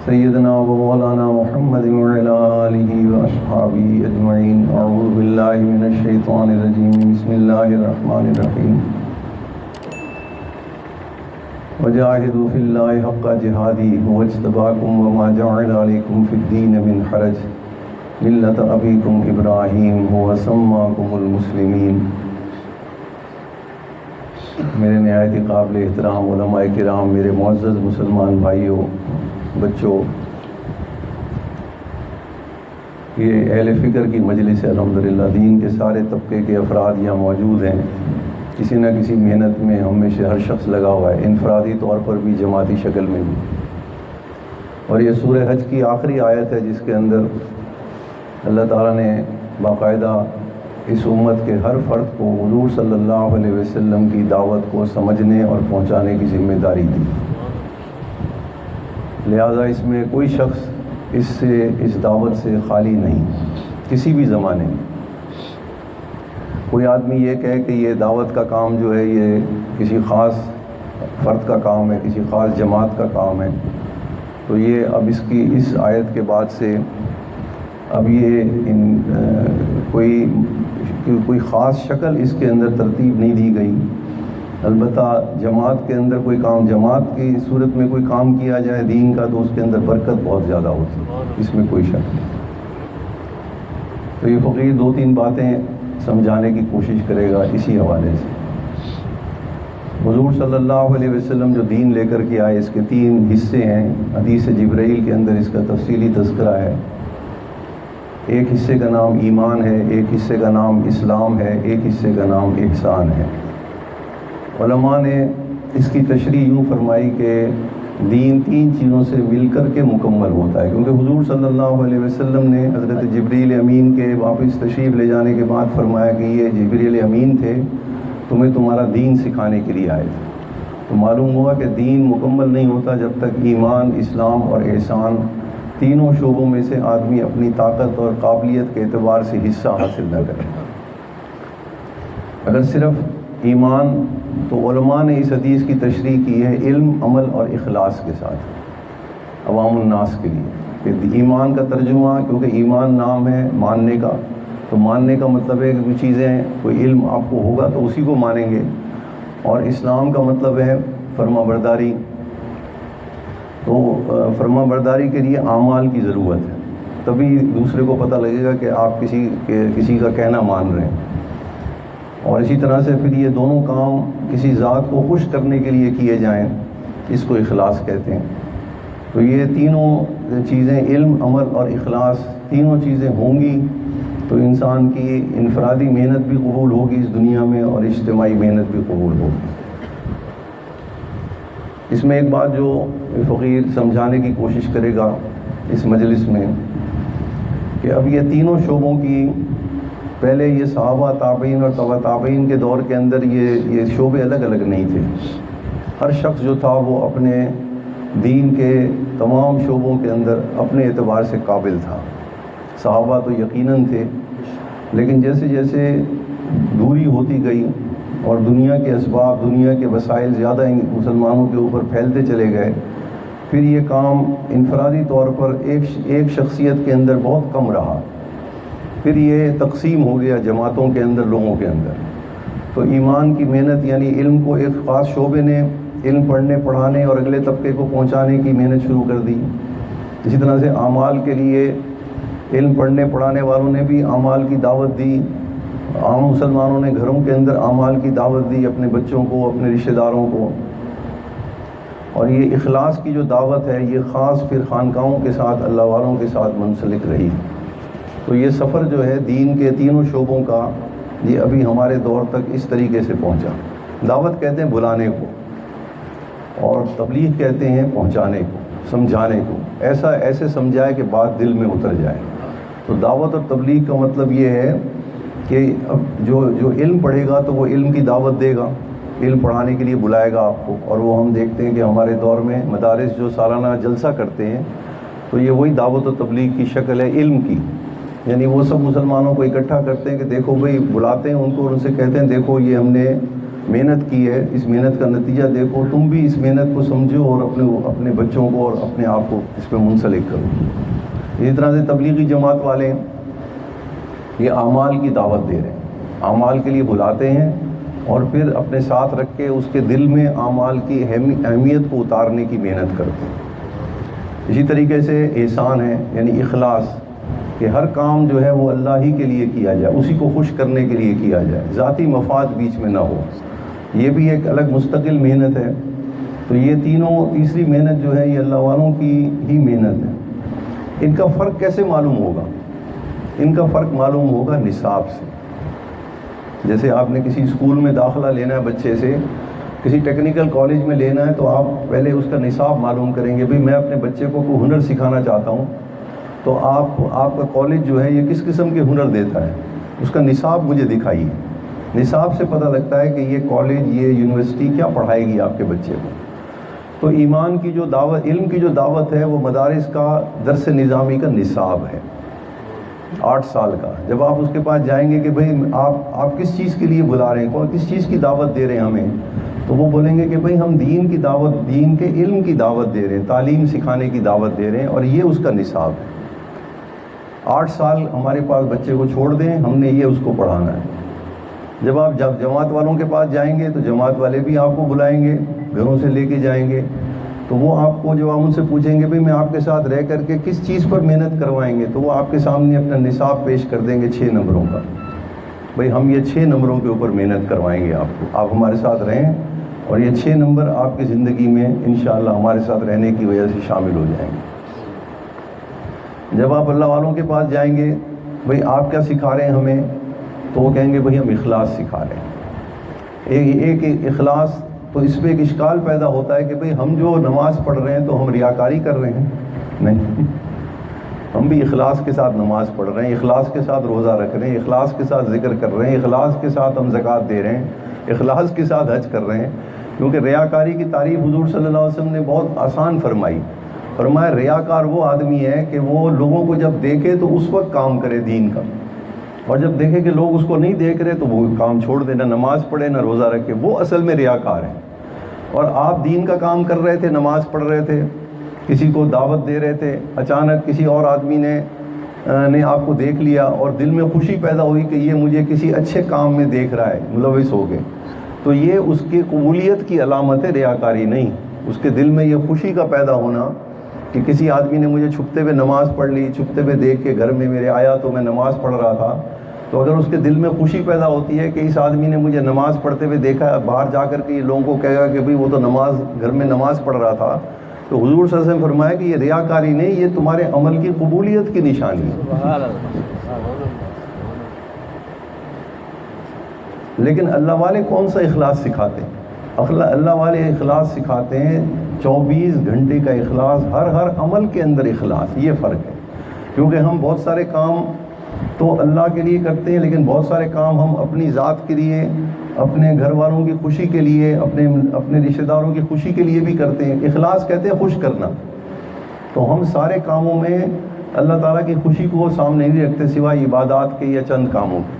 سيدنا ومولانا محمد وعلى آله وأصحابه أجمعين. أعوذ بالله من الشيطان الرجيم. بسم الله الرحمن الرحيم. وجاهدوا في الله حق جهاده هو اجتباكم وما جعل عليكم في الدين من حرج ملة أبيكم إبراهيم هو سماكم المسلمين. میرے نہایت قابل احترام علماء کرام، میرے معزز مسلمان بھائیوں، بچوں، یہ اہل فکر کی مجلس ہے. الحمدللہ دین کے سارے طبقے کے افراد یہاں موجود ہیں. کسی نہ کسی محنت میں ہم میں سے ہر شخص لگا ہوا ہے، انفرادی طور پر بھی جماعتی شکل میں بھی. اور یہ سورہ حج کی آخری آیت ہے جس کے اندر اللہ تعالیٰ نے باقاعدہ اس امت کے ہر فرد کو حضور صلی اللہ علیہ وسلم کی دعوت کو سمجھنے اور پہنچانے کی ذمہ داری دی. لہذا اس میں کوئی شخص اس دعوت سے خالی نہیں. کسی بھی زمانے میں کوئی آدمی یہ کہے کہ یہ دعوت کا کام جو ہے یہ کسی خاص فرد کا کام ہے، کسی خاص جماعت کا کام ہے، تو یہ اب اس آیت کے بعد سے اب یہ کوئی خاص شکل اس کے اندر ترتیب نہیں دی گئی. البتہ جماعت کے اندر کوئی کام، جماعت کی صورت میں کوئی کام کیا جائے دین کا، تو اس کے اندر برکت بہت زیادہ ہوتی ہے، اس میں کوئی شک نہیں. تو یہ فقیر دو تین باتیں سمجھانے کی کوشش کرے گا اسی حوالے سے. حضور صلی اللہ علیہ وسلم جو دین لے کر کے آئے، اس کے تین حصے ہیں. حدیث جبرائیل کے اندر اس کا تفصیلی تذکرہ ہے. ایک حصے کا نام ایمان ہے، ایک حصے کا نام اسلام ہے، ایک حصے کا نام احسان ہے. علماء نے اس کی تشریح یوں فرمائی کہ دین تین چیزوں سے مل کر کے مکمل ہوتا ہے، کیونکہ حضور صلی اللہ علیہ وسلم نے حضرت جبریل امین کے واپس تشریف لے جانے کے بعد فرمایا کہ یہ جبریل امین تھے، تمہیں تمہارا دین سکھانے کے لیے آئے تھے. تو معلوم ہوا کہ دین مکمل نہیں ہوتا جب تک ایمان، اسلام اور احسان تینوں شعبوں میں سے آدمی اپنی طاقت اور قابلیت کے اعتبار سے حصہ حاصل نہ کرے. اگر صرف ایمان، تو علماء نے اس حدیث کی تشریح کی ہے علم، عمل اور اخلاص کے ساتھ عوام الناس کے لیے. کہ ایمان کا ترجمہ، کیونکہ ایمان نام ہے ماننے کا، تو ماننے کا مطلب ہے کہ کوئی چیزیں، کوئی علم آپ کو ہوگا تو اسی کو مانیں گے. اور اسلام کا مطلب ہے فرما برداری. تو فرما برداری کے لیے اعمال کی ضرورت ہے، تبھی دوسرے کو پتہ لگے گا کہ آپ کسی کا کہنا مان رہے ہیں. اور اسی طرح سے پھر یہ دونوں کام کسی ذات کو خوش کرنے کے لیے کیے جائیں، اس کو اخلاص کہتے ہیں. تو یہ تینوں چیزیں، علم، عمل اور اخلاص، تینوں چیزیں ہوں گی تو انسان کی انفرادی محنت بھی قبول ہوگی اس دنیا میں، اور اجتماعی محنت بھی قبول ہوگی. اس میں ایک بات جو فقیر سمجھانے کی کوشش کرے گا اس مجلس میں، کہ اب یہ تینوں شعبوں کی، پہلے یہ صحابہ، تابعین اور تبع تابعین کے دور کے اندر یہ شعبے الگ الگ نہیں تھے. ہر شخص جو تھا وہ اپنے دین کے تمام شعبوں کے اندر اپنے اعتبار سے قابل تھا. صحابہ تو یقیناً تھے، لیکن جیسے جیسے دوری ہوتی گئی اور دنیا کے اسباب، دنیا کے وسائل زیادہ مسلمانوں کے اوپر پھیلتے چلے گئے، پھر یہ کام انفرادی طور پر ایک شخصیت کے اندر بہت کم رہا. پھر یہ تقسیم ہو گیا جماعتوں کے اندر، لوگوں کے اندر. تو ایمان کی محنت یعنی علم کو ایک خاص شعبے نے علم پڑھنے، پڑھانے اور اگلے طبقے کو پہنچانے کی محنت شروع کر دی. اسی طرح سے اعمال کے لیے علم پڑھنے پڑھانے والوں نے بھی اعمال کی دعوت دی. عام مسلمانوں نے گھروں کے اندر اعمال کی دعوت دی، اپنے بچوں کو، اپنے رشتہ داروں کو. اور یہ اخلاص کی جو دعوت ہے یہ خاص پھر خانقاہوں کے ساتھ، اللہ والوں کے ساتھ منسلک رہی. تو یہ سفر جو ہے دین کے تینوں شعبوں کا، یہ ابھی ہمارے دور تک اس طریقے سے پہنچا. دعوت کہتے ہیں بلانے کو، اور تبلیغ کہتے ہیں پہنچانے کو، سمجھانے کو. ایسے سمجھائے کہ بات دل میں اتر جائے. تو دعوت اور تبلیغ کا مطلب یہ ہے کہ اب جو علم پڑھے گا تو وہ علم کی دعوت دے گا، علم پڑھانے کے لیے بلائے گا آپ کو. اور وہ ہم دیکھتے ہیں کہ ہمارے دور میں مدارس جو سالانہ جلسہ کرتے ہیں، تو یہ وہی دعوت و تبلیغ کی شکل ہے علم کی. یعنی وہ سب مسلمانوں کو اکٹھا کرتے ہیں کہ دیکھو بھائی، بلاتے ہیں ان کو اور ان سے کہتے ہیں دیکھو یہ ہم نے محنت کی ہے، اس محنت کا نتیجہ دیکھو، تم بھی اس محنت کو سمجھو اور اپنے بچوں کو اور اپنے آپ کو اس پہ منسلک کرو۔ اسی طرح سے تبلیغی جماعت والے یہ اعمال کی دعوت دے رہے ہیں، اعمال کے لیے بلاتے ہیں اور پھر اپنے ساتھ رکھ کے اس کے دل میں اعمال کی اہمیت کو اتارنے کی محنت کرتے ہیں۔ اسی طریقے سے احسان ہے، یعنی اخلاص، کہ ہر کام جو ہے وہ اللہ ہی کے لیے کیا جائے، اسی کو خوش کرنے کے لیے کیا جائے، ذاتی مفاد بیچ میں نہ ہو۔ یہ بھی ایک الگ مستقل محنت ہے۔ تو یہ تیسری محنت جو ہے یہ اللہ والوں کی ہی محنت ہے۔ ان کا فرق کیسے معلوم ہوگا؟ ان کا فرق معلوم ہوگا نصاب سے۔ جیسے آپ نے کسی اسکول میں داخلہ لینا ہے بچے سے، کسی ٹیکنیکل کالج میں لینا ہے، تو آپ پہلے اس کا نصاب معلوم کریں گے، بھئی میں اپنے بچے کو کوئی ہنر سکھانا چاہتا ہوں، تو آپ کا کالج جو ہے یہ کس قسم کے ہنر دیتا ہے، اس کا نصاب مجھے دکھائیے۔ نصاب سے پتہ لگتا ہے کہ یہ کالج، یہ یونیورسٹی کیا پڑھائے گی آپ کے بچے کو۔ تو ایمان کی جو دعوت، علم کی جو دعوت ہے، وہ مدارس کا درس نظامی کا نصاب ہے 8 سال کا۔ جب آپ اس کے پاس جائیں گے کہ بھئی آپ کس چیز کے لیے بلا رہے ہیں، کس چیز کی دعوت دے رہے ہیں ہمیں، تو وہ بولیں گے کہ بھئی ہم دین کی دعوت، دین کے علم کی دعوت دے رہے ہیں، تعلیم سکھانے کی دعوت دے رہے ہیں، اور یہ اس کا نصاب ہے۔ 8 سال ہمارے پاس بچے کو چھوڑ دیں، ہم نے یہ اس کو پڑھانا ہے۔ جب آپ جماعت والوں کے پاس جائیں گے تو جماعت والے بھی آپ کو بلائیں گے، گھروں سے لے کے جائیں گے، تو وہ آپ کو جب آپ ان سے پوچھیں گے بھئی میں آپ کے ساتھ رہ کر کے کس چیز پر محنت کروائیں گے، تو وہ آپ کے سامنے اپنا نصاب پیش کر دیں گے 6 نمبروں کا۔ بھئی ہم یہ 6 نمبروں کے اوپر محنت کروائیں گے آپ کو، آپ ہمارے ساتھ رہیں، اور یہ 6 نمبر آپ کی زندگی میں انشاءاللہ ہمارے ساتھ رہنے کی وجہ سے شامل ہو جائیں گے۔ جب آپ اللہ والوں کے پاس جائیں گے، بھئی آپ کیا سکھا رہے ہیں ہمیں، تو وہ کہیں گے بھئی ہم اخلاص سکھا رہے ہیں۔ ایک اخلاص، تو اس پہ ایک اشکال پیدا ہوتا ہے کہ بھئی ہم جو نماز پڑھ رہے ہیں تو ہم ریاکاری کر رہے ہیں؟ نہیں، ہم بھی اخلاص کے ساتھ نماز پڑھ رہے ہیں، اخلاص کے ساتھ روزہ رکھ رہے ہیں، اخلاص کے ساتھ ذکر کر رہے ہیں، اخلاص کے ساتھ ہم زکوٰۃ دے رہے ہیں، اخلاص کے ساتھ حج کر رہے ہیں۔ کیونکہ ریاکاری کی تعریف حضور صلی اللہ علیہ وسلم نے بہت آسان فرمائی۔ فرمایا ریاکار وہ آدمی ہے کہ وہ لوگوں کو جب دیکھے تو اس وقت کام کرے دین کا، اور جب دیکھے کہ لوگ اس کو نہیں دیکھ رہے تو وہ کام چھوڑ دے، نہ نماز پڑھے نہ روزہ رکھے، وہ اصل میں ریاکار ہے۔ اور آپ دین کا کام کر رہے تھے، نماز پڑھ رہے تھے، کسی کو دعوت دے رہے تھے، اچانک کسی اور آدمی نے آپ کو دیکھ لیا اور دل میں خوشی پیدا ہوئی کہ یہ مجھے کسی اچھے کام میں دیکھ رہا ہے، ملوث ہو گئے، تو یہ اس کی قبولیت کی علامت ہے، ریاکاری نہیں۔ اس کے دل میں یہ خوشی کا پیدا ہونا کہ کسی آدمی نے مجھے چھپتے ہوئے نماز پڑھ لی، چھپتے ہوئے دیکھ کے گھر میں میرے آیا تو میں نماز پڑھ رہا تھا، تو اگر اس کے دل میں خوشی پیدا ہوتی ہے کہ اس آدمی نے مجھے نماز پڑھتے ہوئے دیکھا، باہر جا کر کے یہ لوگوں کو کہے گا کہ بھئی وہ تو گھر میں نماز پڑھ رہا تھا، تو حضور صلی اللہ علیہ وسلم فرمایا کہ یہ ریاکاری نہیں، یہ تمہارے عمل کی قبولیت کی نشانی ہے۔ لیکن اللہ والے کون سا اخلاص سکھاتے ہیں؟ اللہ والے اخلاص سکھاتے ہیں 24 گھنٹے کا اخلاص، ہر عمل کے اندر اخلاص۔ یہ فرق ہے، کیونکہ ہم بہت سارے کام تو اللہ کے لیے کرتے ہیں، لیکن بہت سارے کام ہم اپنی ذات کے لیے، اپنے گھر والوں کی خوشی کے لیے، اپنے رشتہ داروں کی خوشی کے لیے بھی کرتے ہیں۔ اخلاص کہتے ہیں خوش کرنا۔ تو ہم سارے کاموں میں اللہ تعالیٰ کی خوشی کو سامنے نہیں رکھتے سوائے عبادات کے یا چند کاموں کے۔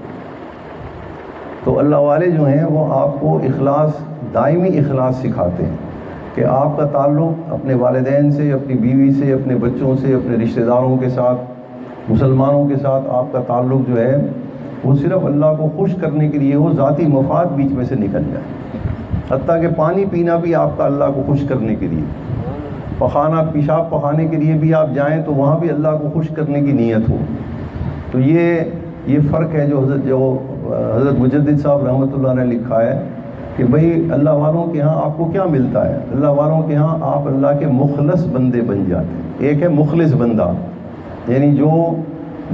تو اللہ والے جو ہیں وہ آپ کو اخلاص، دائمی اخلاص سکھاتے ہیں کہ آپ کا تعلق اپنے والدین سے، اپنی بیوی سے، اپنے بچوں سے، اپنے رشتہ داروں کے ساتھ، مسلمانوں کے ساتھ آپ کا تعلق جو ہے وہ صرف اللہ کو خوش کرنے کے لیے ہو، ذاتی مفاد بیچ میں سے نکل جائے۔ حتیٰ کہ پانی پینا بھی آپ کا اللہ کو خوش کرنے کے لیے، پیشاب پخانے کے لیے بھی آپ جائیں تو وہاں بھی اللہ کو خوش کرنے کی نیت ہو۔ تو یہ فرق ہے جو حضرت مجدد صاحب رحمۃ اللہ نے لکھا ہے کہ بھئی اللہ والوں کے ہاں آپ کو کیا ملتا ہے؟ اللہ والوں کے ہاں آپ اللہ کے مخلص بندے بن جاتے ہیں۔ ایک ہے مخلص بندہ، یعنی جو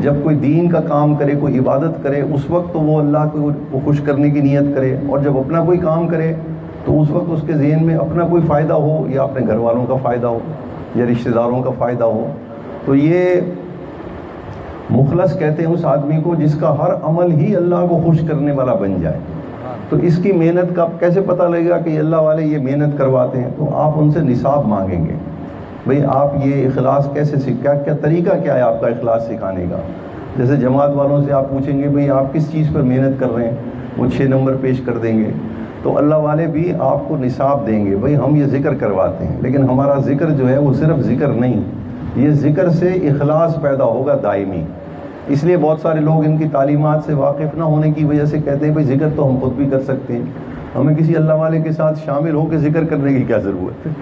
جب کوئی دین کا کام کرے، کوئی عبادت کرے، اس وقت تو وہ اللہ کو خوش کرنے کی نیت کرے، اور جب اپنا کوئی کام کرے تو اس وقت اس کے ذہن میں اپنا کوئی فائدہ ہو، یا اپنے گھر والوں کا فائدہ ہو، یا رشتہ داروں کا فائدہ ہو۔ تو یہ مخلص کہتے ہیں اس آدمی کو جس کا ہر عمل ہی اللہ کو خوش کرنے والا بن جائے۔ تو اس کی محنت کا کیسے پتہ لگے گا کہ اللہ والے یہ محنت کرواتے ہیں؟ تو آپ ان سے نصاب مانگیں گے، بھئی آپ یہ اخلاص کیسے کیا طریقہ کیا ہے آپ کا اخلاص سکھانے کا؟ جیسے جماعت والوں سے آپ پوچھیں گے بھئی آپ کس چیز پر محنت کر رہے ہیں، وہ 6 نمبر پیش کر دیں گے۔ تو اللہ والے بھی آپ کو نصاب دیں گے، بھئی ہم یہ ذکر کرواتے ہیں، لیکن ہمارا ذکر جو ہے وہ صرف ذکر نہیں، یہ ذکر سے اخلاص پیدا ہوگا دائمی۔ اس لیے بہت سارے لوگ ان کی تعلیمات سے واقف نہ ہونے کی وجہ سے کہتے ہیں بھئی ذکر تو ہم خود بھی کر سکتے ہیں، ہمیں کسی اللہ والے کے ساتھ شامل ہو کے ذکر کرنے کی کیا ضرورت ہے۔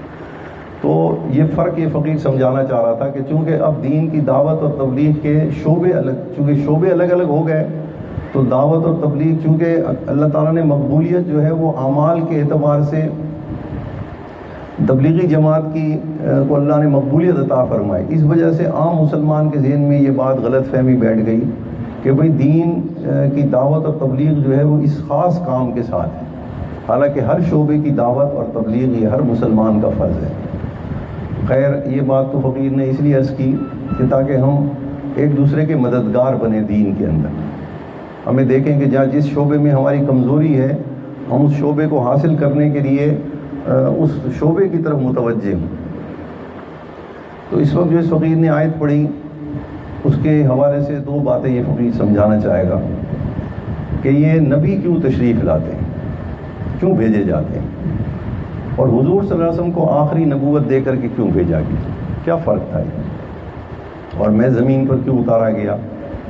تو یہ فرق یہ فقیر سمجھانا چاہ رہا تھا کہ چونکہ اب دین کی دعوت اور تبلیغ کے شعبے الگ الگ ہو گئے، تو دعوت اور تبلیغ چونکہ اللہ تعالیٰ نے مقبولیت جو ہے وہ اعمال کے اعتبار سے تبلیغی جماعت کو اللہ نے مقبولیت عطا فرمائی، اس وجہ سے عام مسلمان کے ذہن میں یہ بات غلط فہمی بیٹھ گئی کہ بھئی دین کی دعوت اور تبلیغ جو ہے وہ اس خاص کام کے ساتھ ہے، حالانکہ ہر شعبے کی دعوت اور تبلیغ یہ ہر مسلمان کا فرض ہے۔ خیر، یہ بات تو فقیر نے اس لیے عرض کی کہ تاکہ ہم ایک دوسرے کے مددگار بنے دین کے اندر، ہمیں دیکھیں کہ جس شعبے میں ہماری کمزوری ہے ہم اس شعبے کو حاصل کرنے کے لیے اس شعبے کی طرف متوجہ ہوں۔ تو اس وقت جو اس فقیر نے آیت پڑھی اس کے حوالے سے دو باتیں یہ فقیر سمجھانا چاہے گا کہ یہ نبی کیوں تشریف لاتے ہیں، کیوں بھیجے جاتے ہیں، اور حضور صلی اللہ علیہ وسلم کو آخری نبوت دے کر کے کیوں بھیجا گیا، کیا فرق تھا یہ، اور میں زمین پر کیوں اتارا گیا۔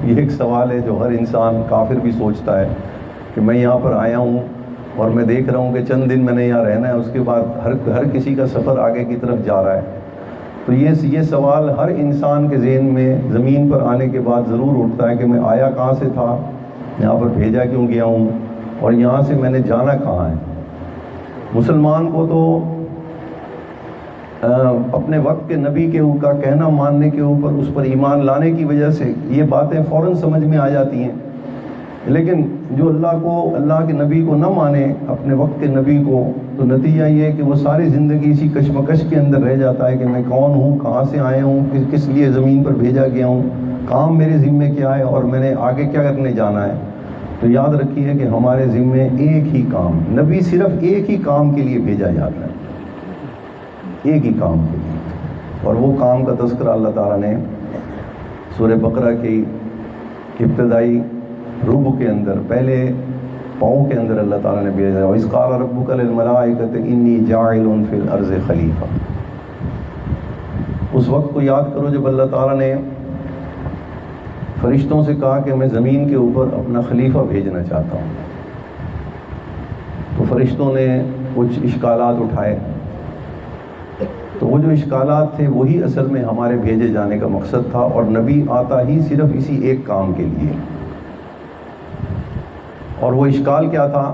یہ ایک سوال ہے جو ہر انسان کافر بھی سوچتا ہے کہ میں یہاں پر آیا ہوں اور میں دیکھ رہا ہوں کہ چند دن میں نے یہاں رہنا ہے، اس کے بعد ہر کسی کا سفر آگے کی طرف جا رہا ہے۔ تو یہ سوال ہر انسان کے ذہن میں زمین پر آنے کے بعد ضرور اٹھتا ہے کہ میں آیا کہاں سے تھا، یہاں پر بھیجا کیوں گیا ہوں، اور یہاں سے میں نے جانا کہاں ہے۔ مسلمان کو تو اپنے وقت کے نبی کا کہنا ماننے کے اوپر اس پر ایمان لانے کی وجہ سے یہ باتیں فوراً سمجھ میں آ جاتی ہیں، لیکن جو اللہ کے نبی کو نہ مانے، اپنے وقت کے نبی کو، تو نتیجہ یہ ہے کہ وہ ساری زندگی اسی کشمکش کے اندر رہ جاتا ہے کہ میں کون ہوں، کہاں سے آیا ہوں، کس لیے زمین پر بھیجا گیا ہوں، کام میرے ذمے کیا ہے اور میں نے آگے کیا کرنے جانا ہے۔ تو یاد رکھیے کہ ہمارے ذمے ایک ہی کام، نبی صرف ایک ہی کام کے لیے بھیجا جاتا ہے، ایک ہی کام کے لیے، اور وہ کام کا تذکرہ اللہ تعالیٰ نے سورہ بقرہ کی ابتدائی ربع کے اندر، پہلے پاؤں کے اندر اللہ تعالیٰ نے بھیجا، وَإِذْ قَالَ رَبُّكَ لِلْمَلَائِكَةِ إِنِّي جَاعِلٌ فِي الْأَرْضِ خَلِيفَةً۔ اس وقت کو یاد کرو جب اللہ تعالیٰ نے فرشتوں سے کہا کہ میں زمین کے اوپر اپنا خلیفہ بھیجنا چاہتا ہوں، تو فرشتوں نے کچھ اشکالات اٹھائے، تو وہ جو اشکالات تھے وہی اصل میں ہمارے بھیجے جانے کا مقصد تھا، اور نبی آتا ہی صرف اسی ایک کام کے لیے۔ اور وہ اشکال کیا تھا؟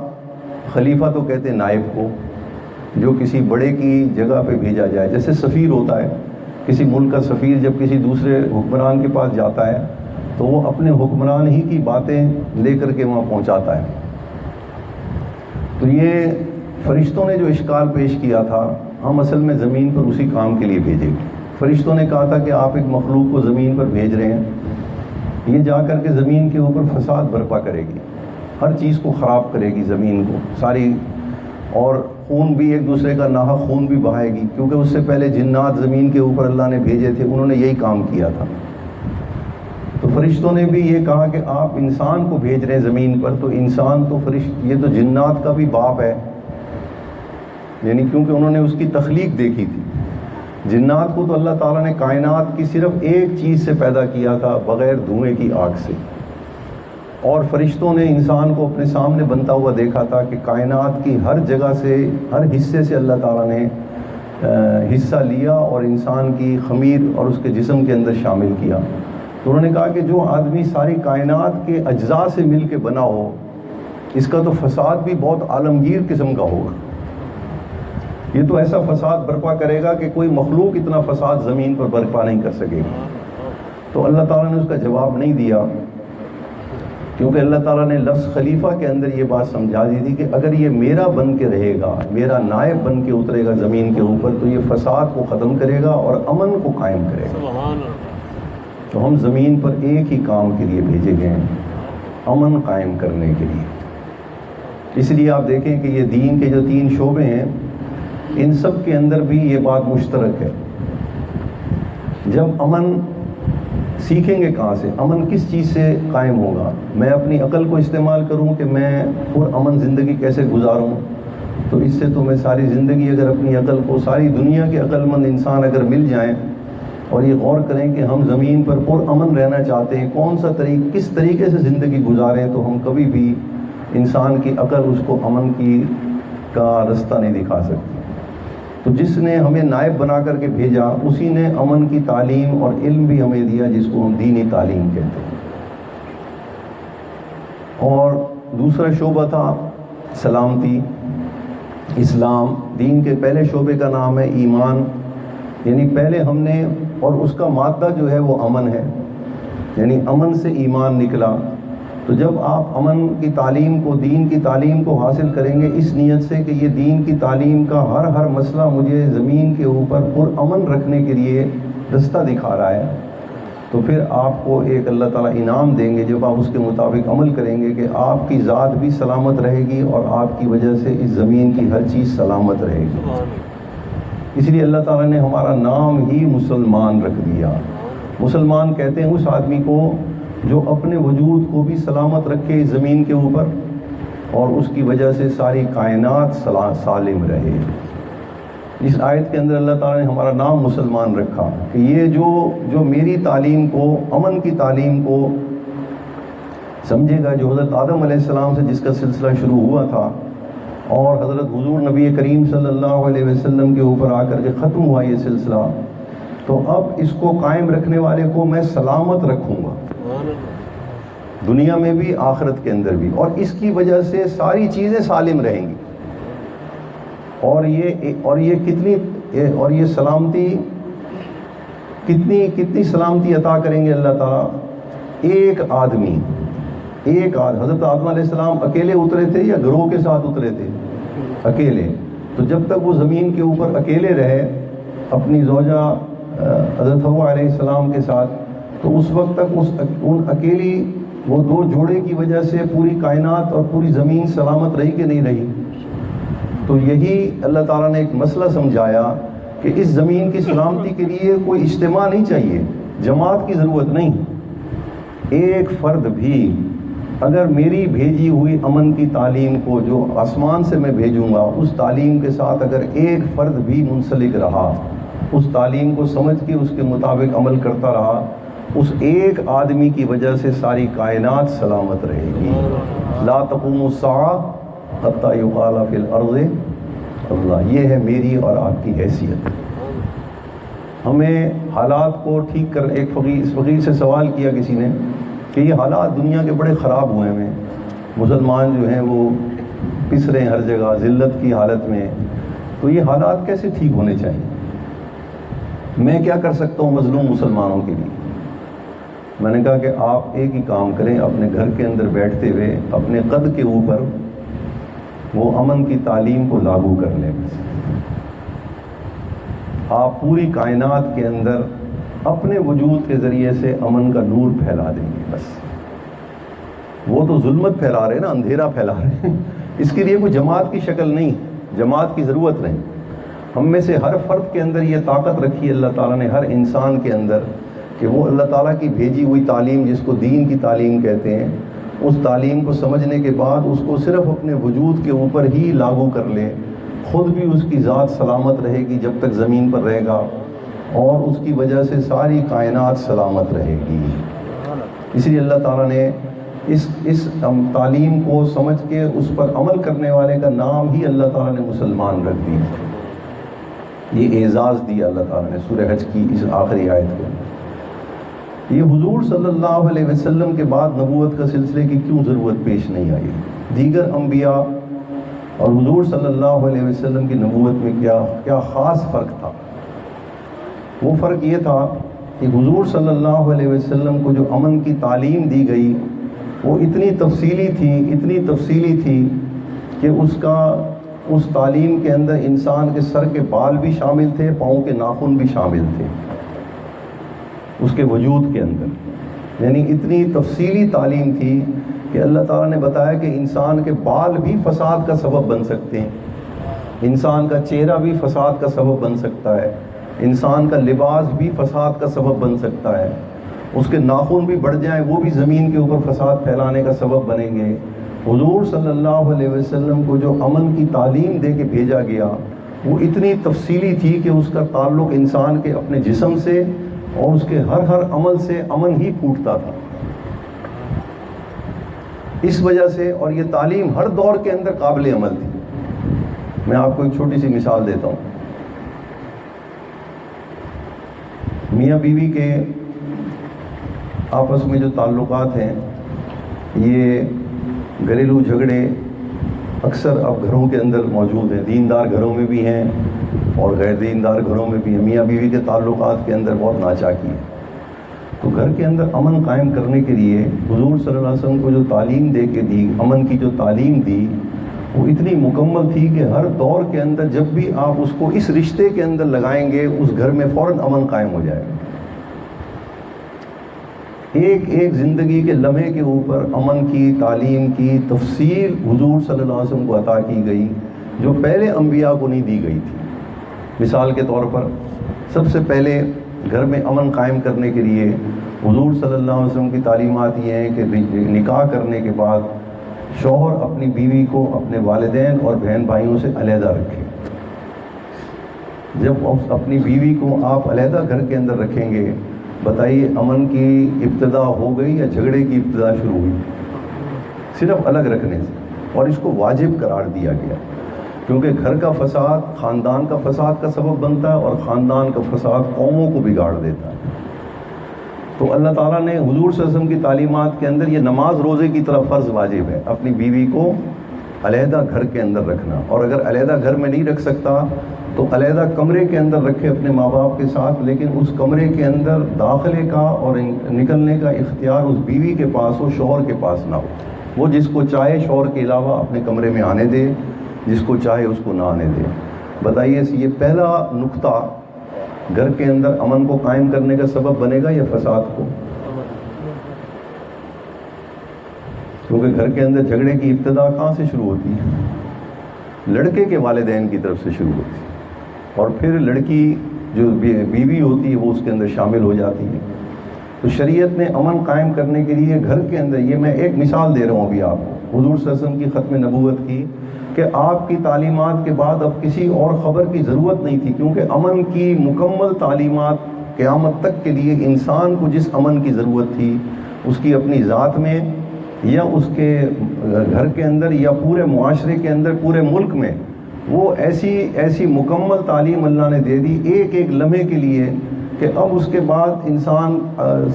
خلیفہ تو کہتے نائب کو، جو کسی بڑے کی جگہ پہ بھیجا جائے، جیسے سفیر ہوتا ہے، کسی ملک کا سفیر جب کسی دوسرے حکمران کے پاس جاتا ہے تو وہ اپنے حکمران ہی کی باتیں لے کر کے وہاں پہنچاتا ہے۔ تو یہ فرشتوں نے جو اشکال پیش کیا تھا، ہم اصل میں زمین پر اسی کام کے لیے بھیجے گے۔ فرشتوں نے کہا تھا کہ آپ ایک مخلوق کو زمین پر بھیج رہے ہیں، یہ جا کر کے زمین کے اوپر فساد برپا کرے گی، ہر چیز کو خراب کرے گی، زمین کو ساری، اور خون بھی ایک دوسرے کا ناحق خون بھی بہائے گی، کیونکہ اس سے پہلے جنات زمین کے اوپر اللہ نے بھیجے تھے، انہوں نے یہی کام کیا تھا۔ تو فرشتوں نے بھی یہ کہا کہ آپ انسان کو بھیج رہے ہیں زمین پر، تو انسان تو یہ تو جنات کا بھی باپ ہے، یعنی کیونکہ انہوں نے اس کی تخلیق دیکھی تھی۔ جنات کو تو اللہ تعالیٰ نے کائنات کی صرف ایک چیز سے پیدا کیا تھا، بغیر دھوئیں کی آگ سے، اور فرشتوں نے انسان کو اپنے سامنے بنتا ہوا دیکھا تھا کہ کائنات کی ہر جگہ سے، ہر حصے سے اللہ تعالیٰ نے حصہ لیا اور انسان کی خمیر اور اس کے جسم کے اندر شامل کیا۔ تو انہوں نے کہا کہ جو آدمی ساری کائنات کے اجزاء سے مل کے بنا ہو، اس کا تو فساد بھی بہت عالمگیر قسم کا ہوگا، یہ تو ایسا فساد برپا کرے گا کہ کوئی مخلوق اتنا فساد زمین پر برپا نہیں کر سکے گا۔ تو اللہ تعالیٰ نے اس کا جواب نہیں دیا، کیونکہ اللہ تعالیٰ نے لفظ خلیفہ کے اندر یہ بات سمجھا دی تھی کہ اگر یہ میرا بن کے رہے گا، میرا نائب بن کے اترے گا زمین کے اوپر، تو یہ فساد کو ختم کرے گا اور امن کو قائم کرے گا۔ تو ہم زمین پر ایک ہی کام کے لیے بھیجے گئے ہیں، امن قائم کرنے کے لیے۔ اس لیے آپ دیکھیں کہ یہ دین کے جو 3 شعبے ہیں، ان سب کے اندر بھی یہ بات مشترک ہے۔ جب امن سیکھیں گے کہاں سے؟ امن کس چیز سے قائم ہوگا؟ میں اپنی عقل کو استعمال کروں کہ میں پر امن زندگی کیسے گزاروں، تو اس سے تمہیں ساری زندگی اگر اپنی عقل کو، ساری دنیا کے عقل مند انسان اگر مل جائیں اور یہ غور کریں کہ ہم زمین پر پرامن رہنا چاہتے ہیں، کون سا کس طریقے سے زندگی گزاریں، تو ہم کبھی بھی انسان کی عقل اس کو امن کا رستہ نہیں دکھا سکتی۔ تو جس نے ہمیں نائب بنا کر کے بھیجا، اسی نے امن کی تعلیم اور علم بھی ہمیں دیا، جس کو ہم دینی تعلیم کہتے ہیں۔ اور دوسرا شعبہ تھا سلامتی، اسلام۔ دین کے پہلے شعبے کا نام ہے ایمان، یعنی پہلے ہم نے، اور اس کا مادہ جو ہے وہ امن ہے، یعنی امن سے ایمان نکلا۔ تو جب آپ امن کی تعلیم کو، دین کی تعلیم کو حاصل کریں گے اس نیت سے کہ یہ دین کی تعلیم کا ہر مسئلہ مجھے زمین کے اوپر پرامن رکھنے کے لیے رستہ دکھا رہا ہے، تو پھر آپ کو ایک اللہ تعالیٰ انعام دیں گے جب آپ اس کے مطابق عمل کریں گے، کہ آپ کی ذات بھی سلامت رہے گی اور آپ کی وجہ سے اس زمین کی ہر چیز سلامت رہے گی۔ اس لیے اللہ تعالیٰ نے ہمارا نام ہی مسلمان رکھ دیا۔ مسلمان کہتے ہیں اس آدمی کو جو اپنے وجود کو بھی سلامت رکھے اس زمین کے اوپر، اور اس کی وجہ سے ساری کائنات سالم رہے۔ اس آیت کے اندر اللہ تعالیٰ نے ہمارا نام مسلمان رکھا کہ یہ جو میری تعلیم کو، امن کی تعلیم کو سمجھے گا، جو حضرت آدم علیہ السلام سے جس کا سلسلہ شروع ہوا تھا اور حضرت حضور نبی کریم صلی اللہ علیہ وسلم کے اوپر آ کر کے ختم ہوا یہ سلسلہ، تو اب اس کو قائم رکھنے والے کو میں سلامت رکھوں گا، دنیا میں بھی آخرت کے اندر بھی، اور اس کی وجہ سے ساری چیزیں سالم رہیں گی۔ اور یہ سلامتی کتنی سلامتی عطا کریں گے اللہ تعالیٰ؟ ایک آدمی حضرت آدم علیہ السلام اکیلے اترے تھے یا گروہ کے ساتھ اترے تھے؟ اکیلے۔ تو جب تک وہ زمین کے اوپر اکیلے رہے اپنی زوجہ حضرت حوا علیہ السلام کے ساتھ، تو اس وقت تک ان اکیلی وہ دو جوڑے کی وجہ سے پوری کائنات اور پوری زمین سلامت رہی کہ نہیں رہی؟ تو یہی اللہ تعالیٰ نے ایک مسئلہ سمجھایا کہ اس زمین کی سلامتی کے لیے کوئی اجتماع نہیں چاہیے، جماعت کی ضرورت نہیں۔ ایک فرد بھی اگر میری بھیجی ہوئی امن کی تعلیم کو جو آسمان سے میں بھیجوں گا، اس تعلیم کے ساتھ اگر ایک فرد بھی منسلک رہا، اس تعلیم کو سمجھ کے اس کے مطابق عمل کرتا رہا، اس ایک آدمی کی وجہ سے ساری کائنات سلامت رہے گی۔ لا تقوم الساعة حتى يقال في الارض اللہ، یہ ہے میری اور آپ کی حیثیت۔ ہمیں حالات کو ٹھیک کر، اس فقیر سے سوال کیا کسی نے کہ یہ حالات دنیا کے بڑے خراب ہوئے ہیں، مسلمان جو ہیں وہ پس رہے ہیں ہر جگہ ذلت کی حالت میں، تو یہ حالات کیسے ٹھیک ہونے چاہیے؟ میں کیا کر سکتا ہوں مظلوم مسلمانوں کے لیے؟ میں نے کہا کہ آپ ایک ہی کام کریں، اپنے گھر کے اندر بیٹھتے ہوئے اپنے قد کے اوپر وہ امن کی تعلیم کو لاگو کر لیں۔ آپ پوری کائنات کے اندر اپنے وجود کے ذریعے سے امن کا نور پھیلا دیں گے۔ بس وہ تو ظلمت پھیلا رہے ہیں نا، اندھیرا پھیلا رہے ہیں، اس کے لیے کوئی جماعت کی شکل نہیں، جماعت کی ضرورت نہیں۔ ہم میں سے ہر فرد کے اندر یہ طاقت رکھی ہے اللہ تعالیٰ نے، ہر انسان کے اندر، کہ وہ اللہ تعالیٰ کی بھیجی ہوئی تعلیم جس کو دین کی تعلیم کہتے ہیں، اس تعلیم کو سمجھنے کے بعد اس کو صرف اپنے وجود کے اوپر ہی لاگو کر لے، خود بھی اس کی ذات سلامت رہے گی جب تک زمین پر رہے گا، اور اس کی وجہ سے ساری کائنات سلامت رہے گی۔ اس لیے اللہ تعالیٰ نے اس تعلیم کو سمجھ کے اس پر عمل کرنے والے کا نام ہی اللہ تعالیٰ نے مسلمان رکھ دیا۔ یہ اعزاز دیا اللہ تعالیٰ نے سورہ حج کی اس آخری آیت کو۔ یہ حضور صلی اللہ علیہ وسلم کے بعد نبوت کا سلسلے کی کیوں ضرورت پیش نہیں آئی؟ دیگر انبیاء اور حضور صلی اللہ علیہ وسلم کی نبوت میں کیا خاص فرق تھا؟ وہ فرق یہ تھا کہ حضور صلی اللہ علیہ وسلم کو جو امن کی تعلیم دی گئی وہ اتنی تفصیلی تھی کہ اس تعلیم کے اندر انسان کے سر کے بال بھی شامل تھے، پاؤں کے ناخن بھی شامل تھے اس کے وجود کے اندر، یعنی اتنی تفصیلی تعلیم تھی کہ اللہ تعالیٰ نے بتایا کہ انسان کے بال بھی فساد کا سبب بن سکتے ہیں، انسان کا چہرہ بھی فساد کا سبب بن سکتا ہے، انسان کا لباس بھی فساد کا سبب بن سکتا ہے، اس کے ناخن بھی بڑھ جائیں وہ بھی زمین کے اوپر فساد پھیلانے کا سبب بنیں گے، حضور صلی اللہ علیہ وسلم کو جو امن کی تعلیم دے کے بھیجا گیا وہ اتنی تفصیلی تھی کہ اس کا تعلق انسان کے اپنے جسم سے اور اس کے ہر عمل سے امن ہی پھوٹتا تھا. اس وجہ سے، اور یہ تعلیم ہر دور کے اندر قابل عمل تھی. میں آپ کو ایک چھوٹی سی مثال دیتا ہوں. میاں بیوی کے آپس میں جو تعلقات ہیں، یہ گھریلو جھگڑے اکثر اب گھروں کے اندر موجود ہیں. دیندار گھروں میں بھی ہیں اور غیر دیندار گھروں میں بھی ہیں. میاں بیوی کے تعلقات کے اندر بہت ناچاکی ہے. تو گھر کے اندر امن قائم کرنے کے لیے حضور صلی اللہ علیہ وسلم کو جو تعلیم دے کے دی، امن کی جو تعلیم دی، وہ اتنی مکمل تھی کہ ہر دور کے اندر جب بھی آپ اس کو اس رشتے کے اندر لگائیں گے، اس گھر میں فوراً امن قائم ہو جائے گا. ایک ایک زندگی کے لمحے کے اوپر امن کی تعلیم کی تفصیل حضور صلی اللہ علیہ وسلم کو عطا کی گئی، جو پہلے انبیاء کو نہیں دی گئی تھی. مثال کے طور پر سب سے پہلے گھر میں امن قائم کرنے کے لیے حضور صلی اللہ علیہ وسلم کی تعلیمات یہ ہیں کہ نکاح کرنے کے بعد شوہر اپنی بیوی کو اپنے والدین اور بہن بھائیوں سے علیحدہ رکھے. جب اپنی بیوی کو آپ علیحدہ گھر کے اندر رکھیں گے، بتائیے امن کی ابتدا ہو گئی یا جھگڑے کی ابتدا شروع ہوئی؟ صرف الگ رکھنے سے. اور اس کو واجب قرار دیا گیا، کیونکہ گھر کا فساد خاندان کا فساد کا سبب بنتا ہے اور خاندان کا فساد قوموں کو بگاڑ دیتا ہے. تو اللہ تعالیٰ نے حضور صلی اللہ علیہ وسلم کی تعلیمات کے اندر یہ نماز روزے کی طرف فرض واجب ہے، اپنی بیوی کو علیحدہ گھر کے اندر رکھنا. اور اگر علیحدہ گھر میں نہیں رکھ سکتا تو علیحدہ کمرے کے اندر رکھے اپنے ماں باپ کے ساتھ، لیکن اس کمرے کے اندر داخلے کا اور نکلنے کا اختیار اس بیوی کے پاس ہو، شوہر کے پاس نہ ہو. وہ جس کو چاہے شوہر کے علاوہ اپنے کمرے میں آنے دے، جس کو چاہے اس کو نہ آنے دے. بتائیے یہ پہلا نقطہ گھر کے اندر امن کو قائم کرنے کا سبب بنے گا یا فساد کو؟ کیونکہ گھر کے اندر جھگڑے کی ابتدا کہاں سے شروع ہوتی ہے؟ لڑکے کے والدین کی طرف سے شروع ہوتی ہے، اور پھر لڑکی جو بیوی ہوتی ہے وہ اس کے اندر شامل ہو جاتی ہے. تو شریعت نے امن قائم کرنے کے لیے گھر کے اندر، یہ میں ایک مثال دے رہا ہوں ابھی آپ کو حضور صلی اللہ علیہ وسلم کی ختم نبوت کی، کہ آپ کی تعلیمات کے بعد اب کسی اور خبر کی ضرورت نہیں تھی، کیونکہ امن کی مکمل تعلیمات قیامت تک کے لیے انسان کو جس امن کی ضرورت تھی، اس کی اپنی ذات میں یا اس کے گھر کے اندر یا پورے معاشرے کے اندر، پورے ملک میں، وہ ایسی مکمل تعلیم اللہ نے دے دی ایک ایک لمحے کے لیے کہ اب اس کے بعد انسان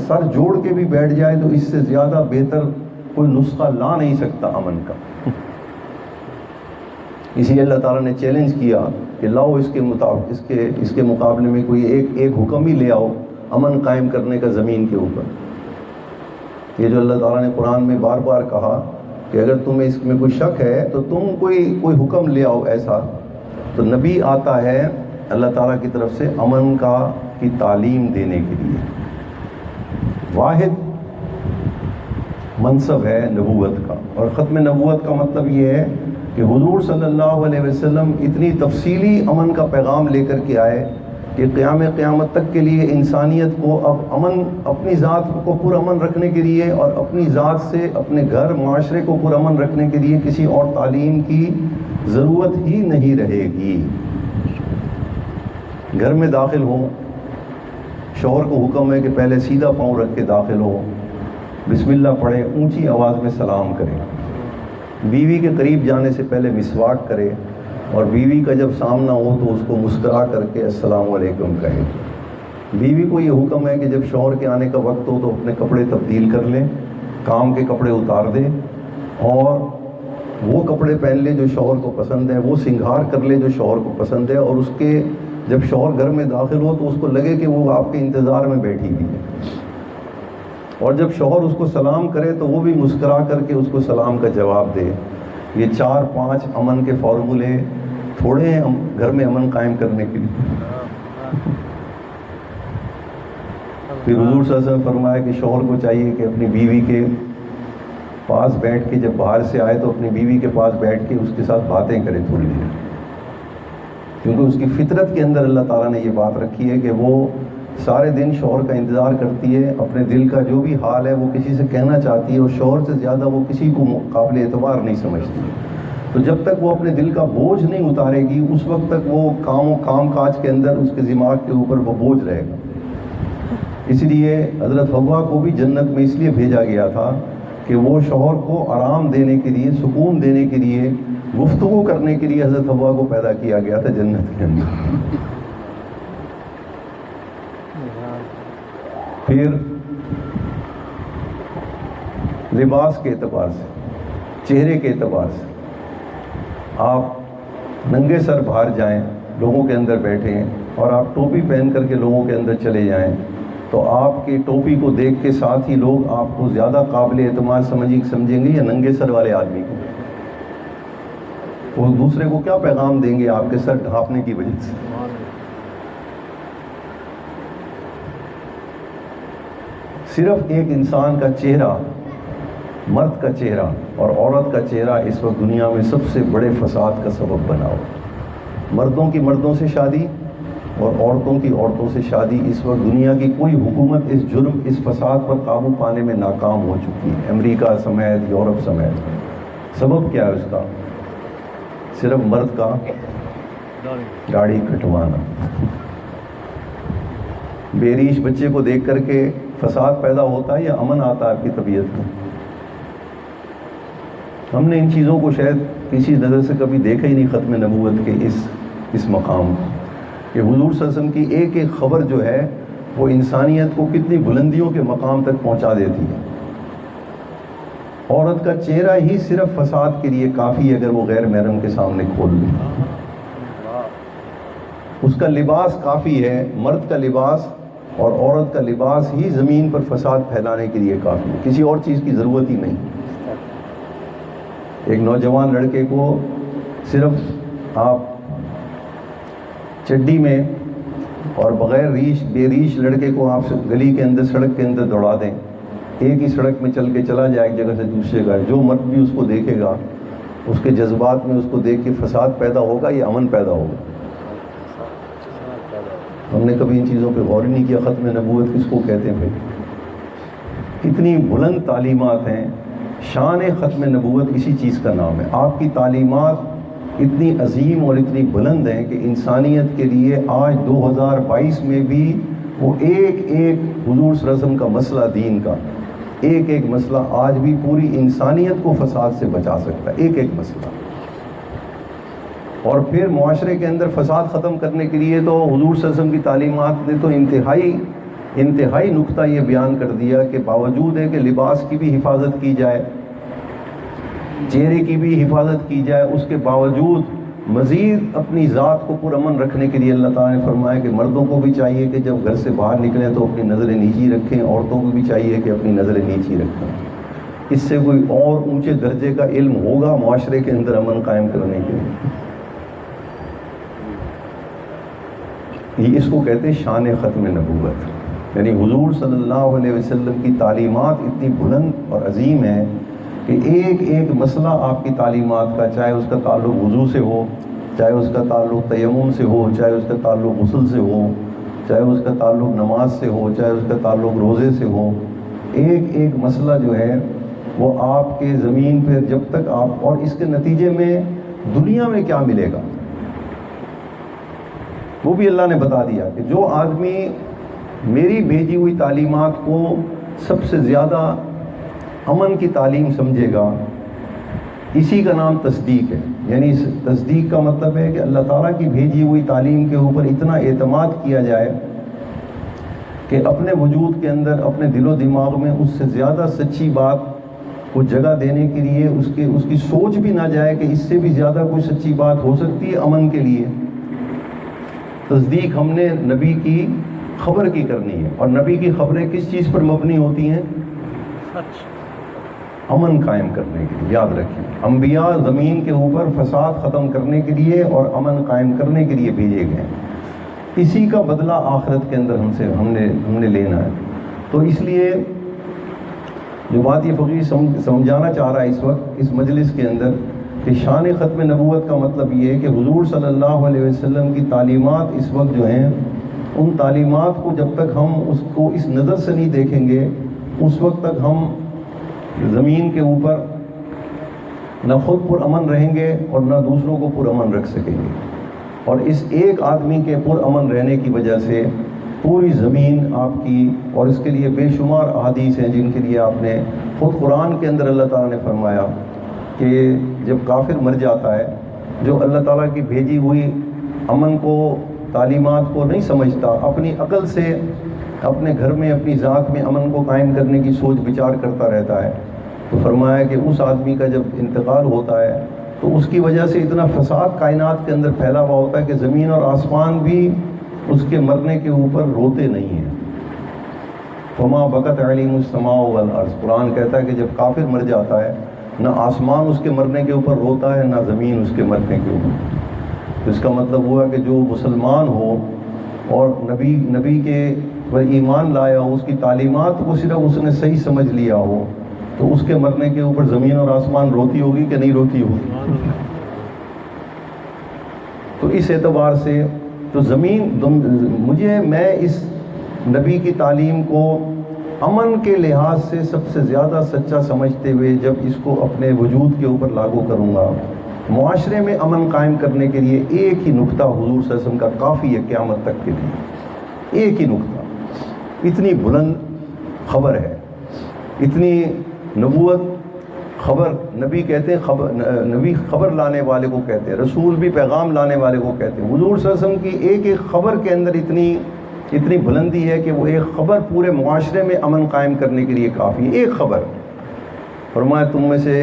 سر جوڑ کے بھی بیٹھ جائے تو اس سے زیادہ بہتر کوئی نسخہ لا نہیں سکتا امن کا. اسی اللہ تعالیٰ نے چیلنج کیا کہ لاؤ اس کے مقابلے میں کوئی ایک حکم ہی لے آؤ امن قائم کرنے کا زمین کے اوپر. یہ جو اللہ تعالیٰ نے قرآن میں بار بار کہا کہ اگر تمہیں اس میں کوئی شک ہے تو تم کوئی حکم لے آؤ ایسا. تو نبی آتا ہے اللہ تعالیٰ کی طرف سے امن کی تعلیم دینے کے لیے. واحد منصب ہے نبوت کا، اور ختم نبوت کا مطلب یہ ہے کہ حضور صلی اللہ علیہ وسلم اتنی تفصیلی امن کا پیغام لے کر کے آئے کہ قیامت تک کے لیے انسانیت کو اب امن، اپنی ذات کو پرامن رکھنے کے لیے اور اپنی ذات سے اپنے گھر معاشرے کو پرامن رکھنے کے لیے کسی اور تعلیم کی ضرورت ہی نہیں رہے گی. گھر میں داخل ہوں، شوہر کو حکم ہے کہ پہلے سیدھا پاؤں رکھ کے داخل ہو، بسم اللہ پڑھیں، اونچی آواز میں سلام کریں. بیوی کے قریب جانے سے پہلے مسواک کرے، اور بیوی کا جب سامنا ہو تو اس کو مسکرا کر کے السلام علیکم کہے. بیوی کو یہ حکم ہے کہ جب شوہر کے آنے کا وقت ہو تو اپنے کپڑے تبدیل کر لیں، کام کے کپڑے اتار دیں اور وہ کپڑے پہن لے جو شوہر کو پسند ہے، وہ سنگھار کر لے جو شوہر کو پسند ہے، اور اس کے جب شوہر گھر میں داخل ہو تو اس کو لگے کہ وہ آپ کے انتظار میں بیٹھی ہوئی ہے. اور جب شوہر اس کو سلام کرے تو وہ بھی مسکرا کر کے اس کو سلام کا جواب دے. یہ 4-5 امن کے فارمولے تھوڑے ہیں گھر میں امن قائم کرنے کے لیے. پھر حضور صلی اللہ علیہ وسلم فرمایا کہ شوہر کو چاہیے کہ اپنی بیوی کے پاس بیٹھ کے، جب باہر سے آئے تو اپنی بیوی کے پاس بیٹھ کے اس کے ساتھ باتیں کرے تھوڑی دیر، کیونکہ اس کی فطرت کے اندر اللہ تعالیٰ نے یہ بات رکھی ہے کہ وہ سارے دن شوہر کا انتظار کرتی ہے، اپنے دل کا جو بھی حال ہے وہ کسی سے کہنا چاہتی ہے، اور شوہر سے زیادہ وہ کسی کو قابل اعتبار نہیں سمجھتی. تو جب تک وہ اپنے دل کا بوجھ نہیں اتارے گی اس وقت تک وہ کام کاج کے اندر اس کے دماغ کے اوپر وہ بوجھ رہے گا. اس لیے حضرت حوا کو بھی جنت میں اس لیے بھیجا گیا تھا کہ وہ شوہر کو آرام دینے کے لیے، سکون دینے کے لیے، گفتگو کرنے کے لیے حضرت حوا کو پیدا کیا گیا تھا جنت کے اندر. پھر لباس کے اعتبار سے، چہرے کے اعتبار سے، آپ ننگے سر باہر جائیں، لوگوں کے اندر بیٹھیں، اور آپ ٹوپی پہن کر کے لوگوں کے اندر چلے جائیں، تو آپ کی ٹوپی کو دیکھ کے ساتھ ہی لوگ آپ کو زیادہ قابل اعتماد سمجھیں گے یا ننگے سر والے آدمی کو؟ وہ دوسرے کو کیا پیغام دیں گے آپ کے سر ڈھانپنے کی وجہ سے؟ صرف ایک انسان کا چہرہ، مرد کا چہرہ اور عورت کا چہرہ اس وقت دنیا میں سب سے بڑے فساد کا سبب بنا ہو. مردوں کی مردوں سے شادی اور عورتوں کی عورتوں سے شادی، اس وقت دنیا کی کوئی حکومت اس جرم، اس فساد پر قابو پانے میں ناکام ہو چکی ہے، امریکہ سمیت، یورپ سمیت. سبب کیا ہے اس کا؟ صرف مرد کا داڑھی کٹوانا. بے ریش بچے کو دیکھ کر کے فساد پیدا ہوتا ہے یا امن آتا ہے آپ کی طبیعت میں؟ ہم نے ان چیزوں کو شاید کسی نظر سے کبھی دیکھا ہی نہیں ختم نبوت کے اس مقام کہ حضور صلی اللہ علیہ وسلم کی ایک ایک خبر جو ہے وہ انسانیت کو کتنی بلندیوں کے مقام تک پہنچا دیتی ہے. عورت کا چہرہ ہی صرف فساد کے لیے کافی ہے اگر وہ غیر محرم کے سامنے کھول لے. اس کا لباس کافی ہے، مرد کا لباس اور عورت کا لباس ہی زمین پر فساد پھیلانے کے لیے کافی ہے، کسی اور چیز کی ضرورت ہی نہیں. ایک نوجوان لڑکے کو صرف آپ چڈی میں اور بغیر بے ریش لڑکے کو آپ گلی کے اندر، سڑک کے اندر دوڑا دیں، ایک ہی سڑک میں چل کے چلا جائے ایک جگہ سے دوسری جگہ، جو مرد بھی اس کو دیکھے گا اس کے جذبات میں اس کو دیکھ کے فساد پیدا ہوگا یا امن پیدا ہوگا؟ ہم نے کبھی ان چیزوں پہ غور نہیں کیا. ختم نبوت کس کو کہتے ہیں بھائی؟ اتنی بلند تعلیمات ہیں. شان ختم نبوت اسی چیز کا نام ہے. آپ کی تعلیمات اتنی عظیم اور اتنی بلند ہیں کہ انسانیت کے لیے آج 2022 میں بھی وہ ایک ایک حضور صلی اللہ علیہ وسلم کا مسئلہ، دین کا ایک ایک مسئلہ آج بھی پوری انسانیت کو فساد سے بچا سکتا ہے، ایک ایک مسئلہ. اور پھر معاشرے کے اندر فساد ختم کرنے کے لیے تو حضور صلی اللہ علیہ وسلم کی تعلیمات نے تو انتہائی نقطہ یہ بیان کر دیا کہ باوجود ہے کہ لباس کی بھی حفاظت کی جائے، چہرے کی بھی حفاظت کی جائے، اس کے باوجود مزید اپنی ذات کو پرامن رکھنے کے لیے اللہ تعالیٰ نے فرمایا کہ مردوں کو بھی چاہیے کہ جب گھر سے باہر نکلیں تو اپنی نظریں نیچی رکھیں، عورتوں کو بھی چاہیے کہ اپنی نظریں نیچی رکھیں. اس سے کوئی اور اونچے درجے کا علم ہوگا معاشرے کے اندر امن قائم کرنے کے لیے؟ یہ اس کو کہتے ہیں شان ختم نبوت. یعنی حضور صلی اللہ علیہ وسلم کی تعلیمات اتنی بلند اور عظیم ہیں کہ ایک ایک مسئلہ آپ کی تعلیمات کا، چاہے اس کا تعلق وضو سے ہو، چاہے اس کا تعلق تیمم سے ہو، چاہے اس کا تعلق غسل سے ہو، چاہے اس کا تعلق نماز سے ہو، چاہے اس کا تعلق روزے سے ہو، ایک ایک مسئلہ جو ہے وہ آپ کے زمین پہ جب تک آپ، اور اس کے نتیجے میں دنیا میں کیا ملے گا وہ بھی اللہ نے بتا دیا کہ جو آدمی میری بھیجی ہوئی تعلیمات کو سب سے زیادہ امن کی تعلیم سمجھے گا، اسی کا نام تصدیق ہے. یعنی اس تصدیق کا مطلب ہے کہ اللہ تعالیٰ کی بھیجی ہوئی تعلیم کے اوپر اتنا اعتماد کیا جائے کہ اپنے وجود کے اندر، اپنے دل و دماغ میں اس سے زیادہ سچی بات کو جگہ دینے کے لیے اس کی سوچ بھی نہ جائے کہ اس سے بھی زیادہ کوئی سچی بات ہو سکتی ہے امن کے لیے. تصدیق ہم نے نبی کی خبر کی کرنی ہے، اور نبی کی خبریں کس چیز پر مبنی ہوتی ہیں؟ امن قائم کرنے کے لیے. یاد رکھیں، انبیاء زمین کے اوپر فساد ختم کرنے کے لیے اور امن قائم کرنے کے لیے بھیجے گئے. اسی کا بدلہ آخرت کے اندر ہم نے لینا ہے. تو اس لیے جو بات یہ فقیر سمجھانا چاہ رہا ہے اس وقت اس مجلس کے اندر کہ شان ختم نبوت کا مطلب یہ ہے کہ حضور صلی اللہ علیہ وسلم کی تعلیمات اس وقت جو ہیں ان تعلیمات کو جب تک ہم اس کو اس نظر سے نہیں دیکھیں گے اس وقت تک ہم زمین کے اوپر نہ خود پرامن رہیں گے اور نہ دوسروں کو پرامن رکھ سکیں گے. اور اس ایک آدمی کے پرامن رہنے کی وجہ سے پوری زمین آپ کی، اور اس کے لیے بے شمار احادیث ہیں جن کے لیے آپ نے خود قرآن کے اندر اللہ تعالیٰ نے فرمایا کہ جب کافر مر جاتا ہے، جو اللہ تعالیٰ کی بھیجی ہوئی امن کو، تعلیمات کو نہیں سمجھتا، اپنی عقل سے اپنے گھر میں اپنی ذات میں امن کو قائم کرنے کی سوچ بچار کرتا رہتا ہے، تو فرمایا کہ اس آدمی کا جب انتقال ہوتا ہے تو اس کی وجہ سے اتنا فساد کائنات کے اندر پھیلا ہوا ہوتا ہے کہ زمین اور آسمان بھی اس کے مرنے کے اوپر روتے نہیں ہیں. فما بکت علیم السماء والارض، قرآن کہتا ہے کہ جب کافر مر جاتا ہے نہ آسمان اس کے مرنے کے اوپر روتا ہے نہ زمین اس کے مرنے کے اوپر. تو اس کا مطلب ہوا کہ جو مسلمان ہو اور نبی کے پر ایمان لایا ہو، اس کی تعلیمات کو صرف اس نے صحیح سمجھ لیا ہو، تو اس کے مرنے کے اوپر زمین اور آسمان روتی ہوگی کہ نہیں روتی ہوگی. تو اس اعتبار سے تو میں اس نبی کی تعلیم کو امن کے لحاظ سے سب سے زیادہ سچا سمجھتے ہوئے جب اس کو اپنے وجود کے اوپر لاگو کروں گا، معاشرے میں امن قائم کرنے کے لیے ایک ہی نقطہ حضور صلی اللہ علیہ وسلم کا کافی ہے قیامت تک کے لیے. ایک ہی نقطہ، اتنی بلند خبر ہے، اتنی نبوت خبر. نبی کہتے ہیں نبی خبر لانے والے کو کہتے ہیں، رسول بھی پیغام لانے والے کو کہتے ہیں. حضور صلی اللہ علیہ وسلم کی ایک ایک خبر کے اندر اتنی بلندی ہے کہ وہ ایک خبر پورے معاشرے میں امن قائم کرنے کے لیے کافی ہے. ایک خبر. فرمایا تم میں سے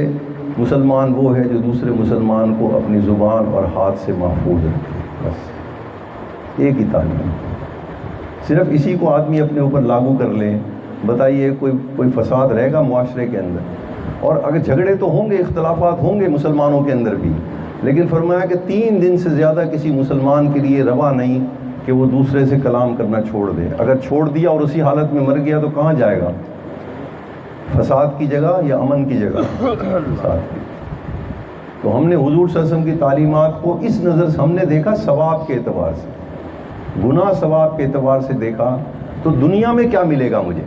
مسلمان وہ ہے جو دوسرے مسلمان کو اپنی زبان اور ہاتھ سے محفوظ رکھے. بس ایک ہی تعلیم. صرف اسی کو آدمی اپنے اوپر لاگو کر لے، بتائیے کوئی فساد رہے گا معاشرے کے اندر؟ اور اگر جھگڑے تو ہوں گے، اختلافات ہوں گے مسلمانوں کے اندر بھی، لیکن فرمایا کہ 3 دن سے زیادہ کسی مسلمان کے لیے روا نہیں کہ وہ دوسرے سے کلام کرنا چھوڑ دے. اگر چھوڑ دیا اور اسی حالت میں مر گیا تو کہاں جائے گا؟ فساد کی جگہ یا امن کی جگہ؟ فساد کی. تو ہم نے حضور صلی اللہ علیہ وسلم کی تعلیمات کو اس نظر سے ہم نے دیکھا، ثواب کے اعتبار سے، گناہ ثواب کے اعتبار سے دیکھا. تو دنیا میں کیا ملے گا مجھے،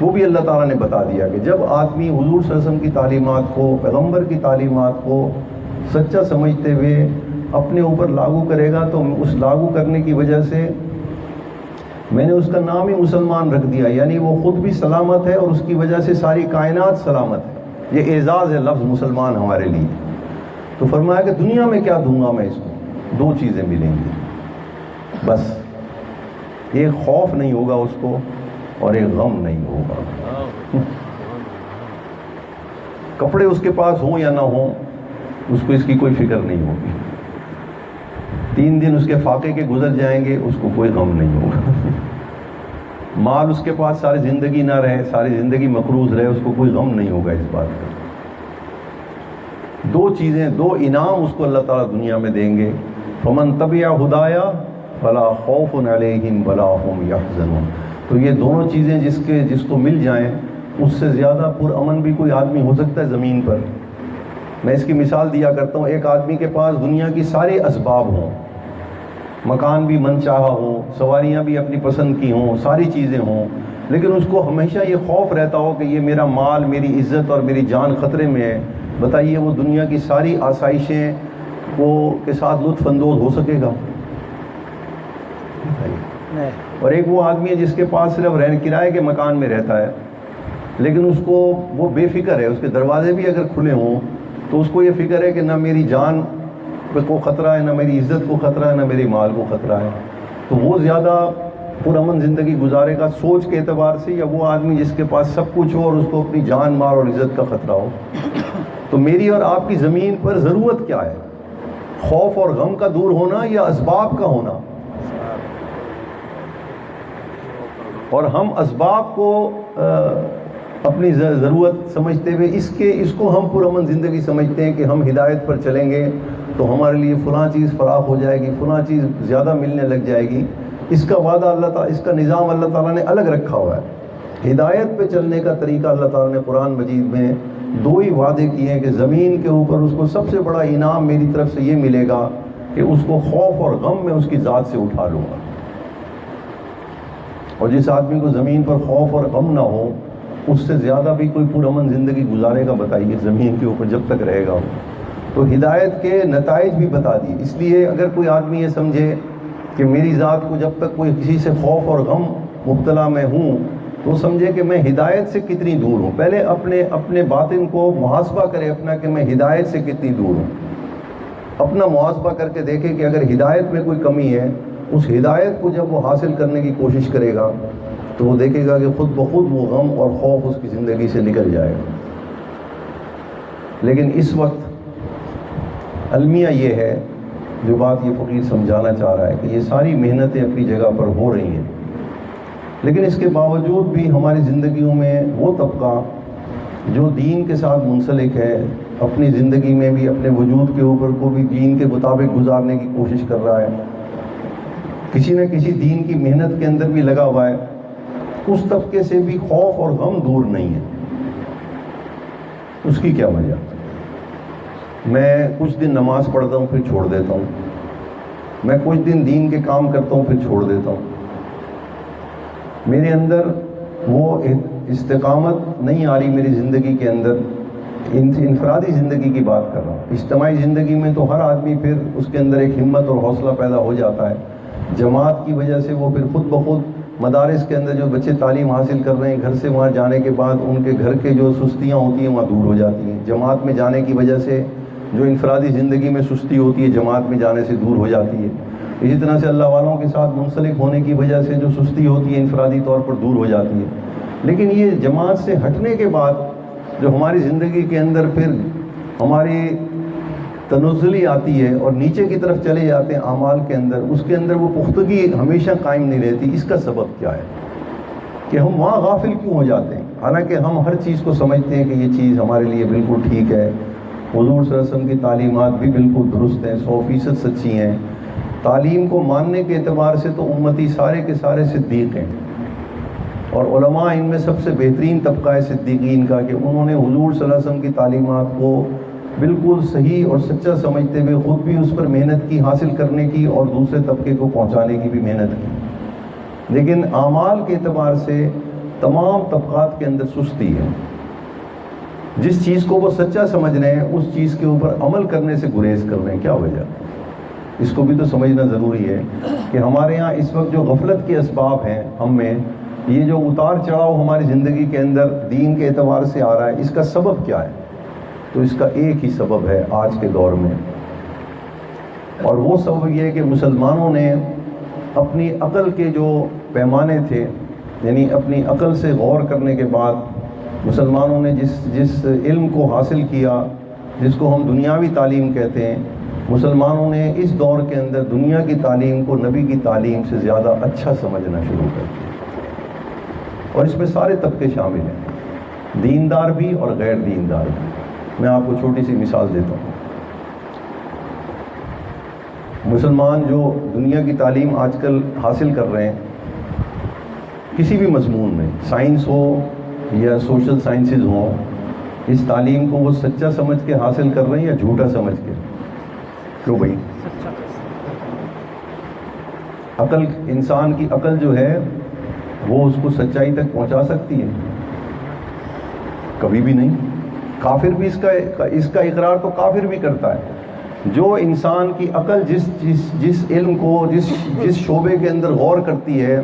وہ بھی اللہ تعالیٰ نے بتا دیا کہ جب آدمی حضور صلی اللہ علیہ وسلم کی تعلیمات کو، پیغمبر کی تعلیمات کو سچا سمجھتے ہوئے اپنے اوپر لاگو کرے گا تو اس لاگو کرنے کی وجہ سے میں نے اس کا نام ہی مسلمان رکھ دیا، یعنی وہ خود بھی سلامت ہے اور اس کی وجہ سے ساری کائنات سلامت ہے. یہ اعزاز ہے لفظ مسلمان ہمارے لیے. تو فرمایا کہ دنیا میں کیا دوں گا میں اس کو؟ 2 چیزیں ملیں گی بس. ایک خوف نہیں ہوگا اس کو اور ایک غم نہیں ہوگا. کپڑے اس کے پاس ہوں یا نہ ہوں اس کو اس کی کوئی فکر نہیں ہوگی. 3 دن اس کے فاقے کے گزر جائیں گے، اس کو کوئی غم نہیں ہوگا. مال اس کے پاس ساری زندگی نہ رہے، ساری زندگی مقروض رہے، اس کو کوئی غم نہیں ہوگا اس بات کا. 2 چیزیں، 2 انعام اس کو اللہ تعالیٰ دنیا میں دیں گے. فمن تبع ہدایا فلا خوف علیہم ولا هم یحزنون. تو یہ دونوں چیزیں جس کو مل جائیں، اس سے زیادہ پرامن بھی کوئی آدمی ہو سکتا ہے زمین پر؟ میں اس کی مثال دیا کرتا ہوں. ایک آدمی کے پاس دنیا کی سارے اسباب ہوں، مکان بھی من چاہا ہو، سواریاں بھی اپنی پسند کی ہوں، ساری چیزیں ہوں، لیکن اس کو ہمیشہ یہ خوف رہتا ہو کہ یہ میرا مال، میری عزت اور میری جان خطرے میں ہے. بتائیے وہ دنیا کی ساری آسائشیں کے ساتھ لطف اندوز ہو سکے گا؟ اور ایک وہ آدمی ہے جس کے پاس صرف کرائے کے مکان میں رہتا ہے، لیکن اس کو وہ بے فکر ہے. اس کے دروازے بھی اگر کھلے ہوں تو اس کو یہ فکر ہے کہ نہ میری جان کو خطرہ ہے، نہ میری عزت کو خطرہ ہے، نہ میری مال کو خطرہ ہے. تو وہ زیادہ پرامن زندگی گزارے گا سوچ کے اعتبار سے، یا وہ آدمی جس کے پاس سب کچھ ہو اور اس کو اپنی جان، مال اور عزت کا خطرہ ہو؟ تو میری اور آپ کی زمین پر ضرورت کیا ہے؟ خوف اور غم کا دور ہونا یا اسباب کا ہونا؟ اور ہم اسباب کو اپنی ضرورت سمجھتے ہوئے اس کو ہم پرامن زندگی سمجھتے ہیں کہ ہم ہدایت پر چلیں گے تو ہمارے لیے فلاں چیز فراخ ہو جائے گی، فلاں چیز زیادہ ملنے لگ جائے گی. اس کا وعدہ اللہ تعالیٰ، اس کا نظام اللہ تعالیٰ نے الگ رکھا ہوا ہے. ہدایت پہ چلنے کا طریقہ اللہ تعالیٰ نے قرآن مجید میں 2 ہی وعدے کیے ہیں کہ زمین کے اوپر اس کو سب سے بڑا انعام میری طرف سے یہ ملے گا کہ اس کو خوف اور غم میں اس کی ذات سے اٹھا لوں گا. اور جس آدمی کو زمین پر خوف اور غم نہ ہو، اس سے زیادہ بھی کوئی پرامن زندگی گزارے گا بتائیے زمین کے اوپر جب تک رہے گا؟ تو ہدایت کے نتائج بھی بتا دیے. اس لیے اگر کوئی آدمی یہ سمجھے کہ میری ذات کو جب تک کوئی کسی سے خوف اور غم مبتلا میں ہوں تو سمجھے کہ میں ہدایت سے کتنی دور ہوں. پہلے اپنے باطن کو محاسبہ کرے اپنا کہ میں ہدایت سے کتنی دور ہوں. اپنا محاسبہ کر کے دیکھے کہ اگر ہدایت میں کوئی کمی ہے، اس ہدایت کو جب وہ حاصل کرنے کی کوشش کرے گا تو وہ دیکھے گا کہ خود بخود وہ غم اور خوف اس کی زندگی سے نکل جائے گا. لیکن اس وقت المیہ یہ ہے، جو بات یہ فقیر سمجھانا چاہ رہا ہے کہ یہ ساری محنتیں اپنی جگہ پر ہو رہی ہیں، لیکن اس کے باوجود بھی ہماری زندگیوں میں وہ طبقہ جو دین کے ساتھ منسلک ہے، اپنی زندگی میں بھی اپنے وجود کے اوپر کو بھی دین کے مطابق گزارنے کی کوشش کر رہا ہے، کسی نہ کسی دین کی محنت کے اندر بھی لگا ہوا ہے، اس طبقے سے بھی خوف اور غم دور نہیں ہے. اس کی کیا وجہ؟ میں کچھ دن نماز پڑھتا ہوں پھر چھوڑ دیتا ہوں، میں کچھ دن دین کے کام کرتا ہوں پھر چھوڑ دیتا ہوں، میرے اندر وہ استقامت نہیں آ رہی میری زندگی کے اندر. انفرادی زندگی کی بات کر رہا ہوں. اجتماعی زندگی میں تو ہر آدمی پھر اس کے اندر ایک ہمت اور حوصلہ پیدا ہو جاتا ہے. جماعت کی وجہ سے وہ پھر خود بخود مدارس کے اندر جو بچے تعلیم حاصل کر رہے ہیں، گھر سے وہاں جانے کے بعد ان کے گھر کے جو سستیاں ہوتی ہیں وہاں دور ہو جاتی ہیں. جماعت میں جانے کی وجہ سے جو انفرادی زندگی میں سستی ہوتی ہے جماعت میں جانے سے دور ہو جاتی ہے. اسی طرح سے اللہ والوں کے ساتھ منسلک ہونے کی وجہ سے جو سستی ہوتی ہے انفرادی طور پر دور ہو جاتی ہے. لیکن یہ جماعت سے ہٹنے کے بعد جو ہماری زندگی کے اندر پھر ہماری تنزلی آتی ہے اور نیچے کی طرف چلے جاتے ہیں اعمال کے اندر، اس کے اندر وہ پختگی ہمیشہ قائم نہیں رہتی. اس کا سبب کیا ہے کہ ہم وہاں غافل کیوں ہو جاتے ہیں؟ حالانکہ ہم ہر چیز کو سمجھتے ہیں کہ یہ چیز ہمارے لیے بالکل ٹھیک ہے، حضور صلی اللہ علیہ وسلم کی تعلیمات بھی بالکل درست ہیں، 100% سچی ہیں. تعلیم کو ماننے کے اعتبار سے تو امتی سارے کے سارے صدیق ہیں، اور علماء ان میں سب سے بہترین طبقہ ہے صدیقین کا، کہ انہوں نے حضور صلی اللہ علیہ وسلم کی تعلیمات کو بالکل صحیح اور سچا سمجھتے ہوئے خود بھی اس پر محنت کی، حاصل کرنے کی، اور دوسرے طبقے کو پہنچانے کی بھی محنت کی. لیکن اعمال کے اعتبار سے تمام طبقات کے اندر سستی ہے. جس چیز کو وہ سچا سمجھ رہے ہیں اس چیز کے اوپر عمل کرنے سے گریز کر رہے ہیں. کیا وجہ؟ اس کو بھی تو سمجھنا ضروری ہے کہ ہمارے یہاں اس وقت جو غفلت کے اسباب ہیں ہم میں، یہ جو اتار چڑھاؤ ہماری زندگی کے اندر دین کے اعتبار سے آ رہا ہے، اس کا سبب کیا ہے؟ تو اس کا ایک ہی سبب ہے آج کے دور میں، اور وہ سبب یہ ہے کہ مسلمانوں نے اپنی عقل کے جو پیمانے تھے، یعنی اپنی عقل سے غور کرنے کے بعد مسلمانوں نے جس علم کو حاصل کیا، جس کو ہم دنیاوی تعلیم کہتے ہیں، مسلمانوں نے اس دور کے اندر دنیا کی تعلیم کو نبی کی تعلیم سے زیادہ اچھا سمجھنا شروع کر دیا. اور اس میں سارے طبقے شامل ہیں، دیندار بھی اور غیر دیندار بھی. میں آپ کو چھوٹی سی مثال دیتا ہوں. مسلمان جو دنیا کی تعلیم آج کل حاصل کر رہے ہیں، کسی بھی مضمون میں، سائنس ہو یا سوشل سائنسز ہوں، اس تعلیم کو وہ سچا سمجھ کے حاصل کر رہے ہیں یا جھوٹا سمجھ کے؟ کیوں بھائی؟ عقل، انسان کی عقل جو ہے وہ اس کو سچائی تک پہنچا سکتی ہے؟ کبھی بھی نہیں. کافر بھی اس کا اقرار تو کافر بھی کرتا ہے. جو انسان کی عقل جس علم کو جس شعبے کے اندر غور کرتی ہے،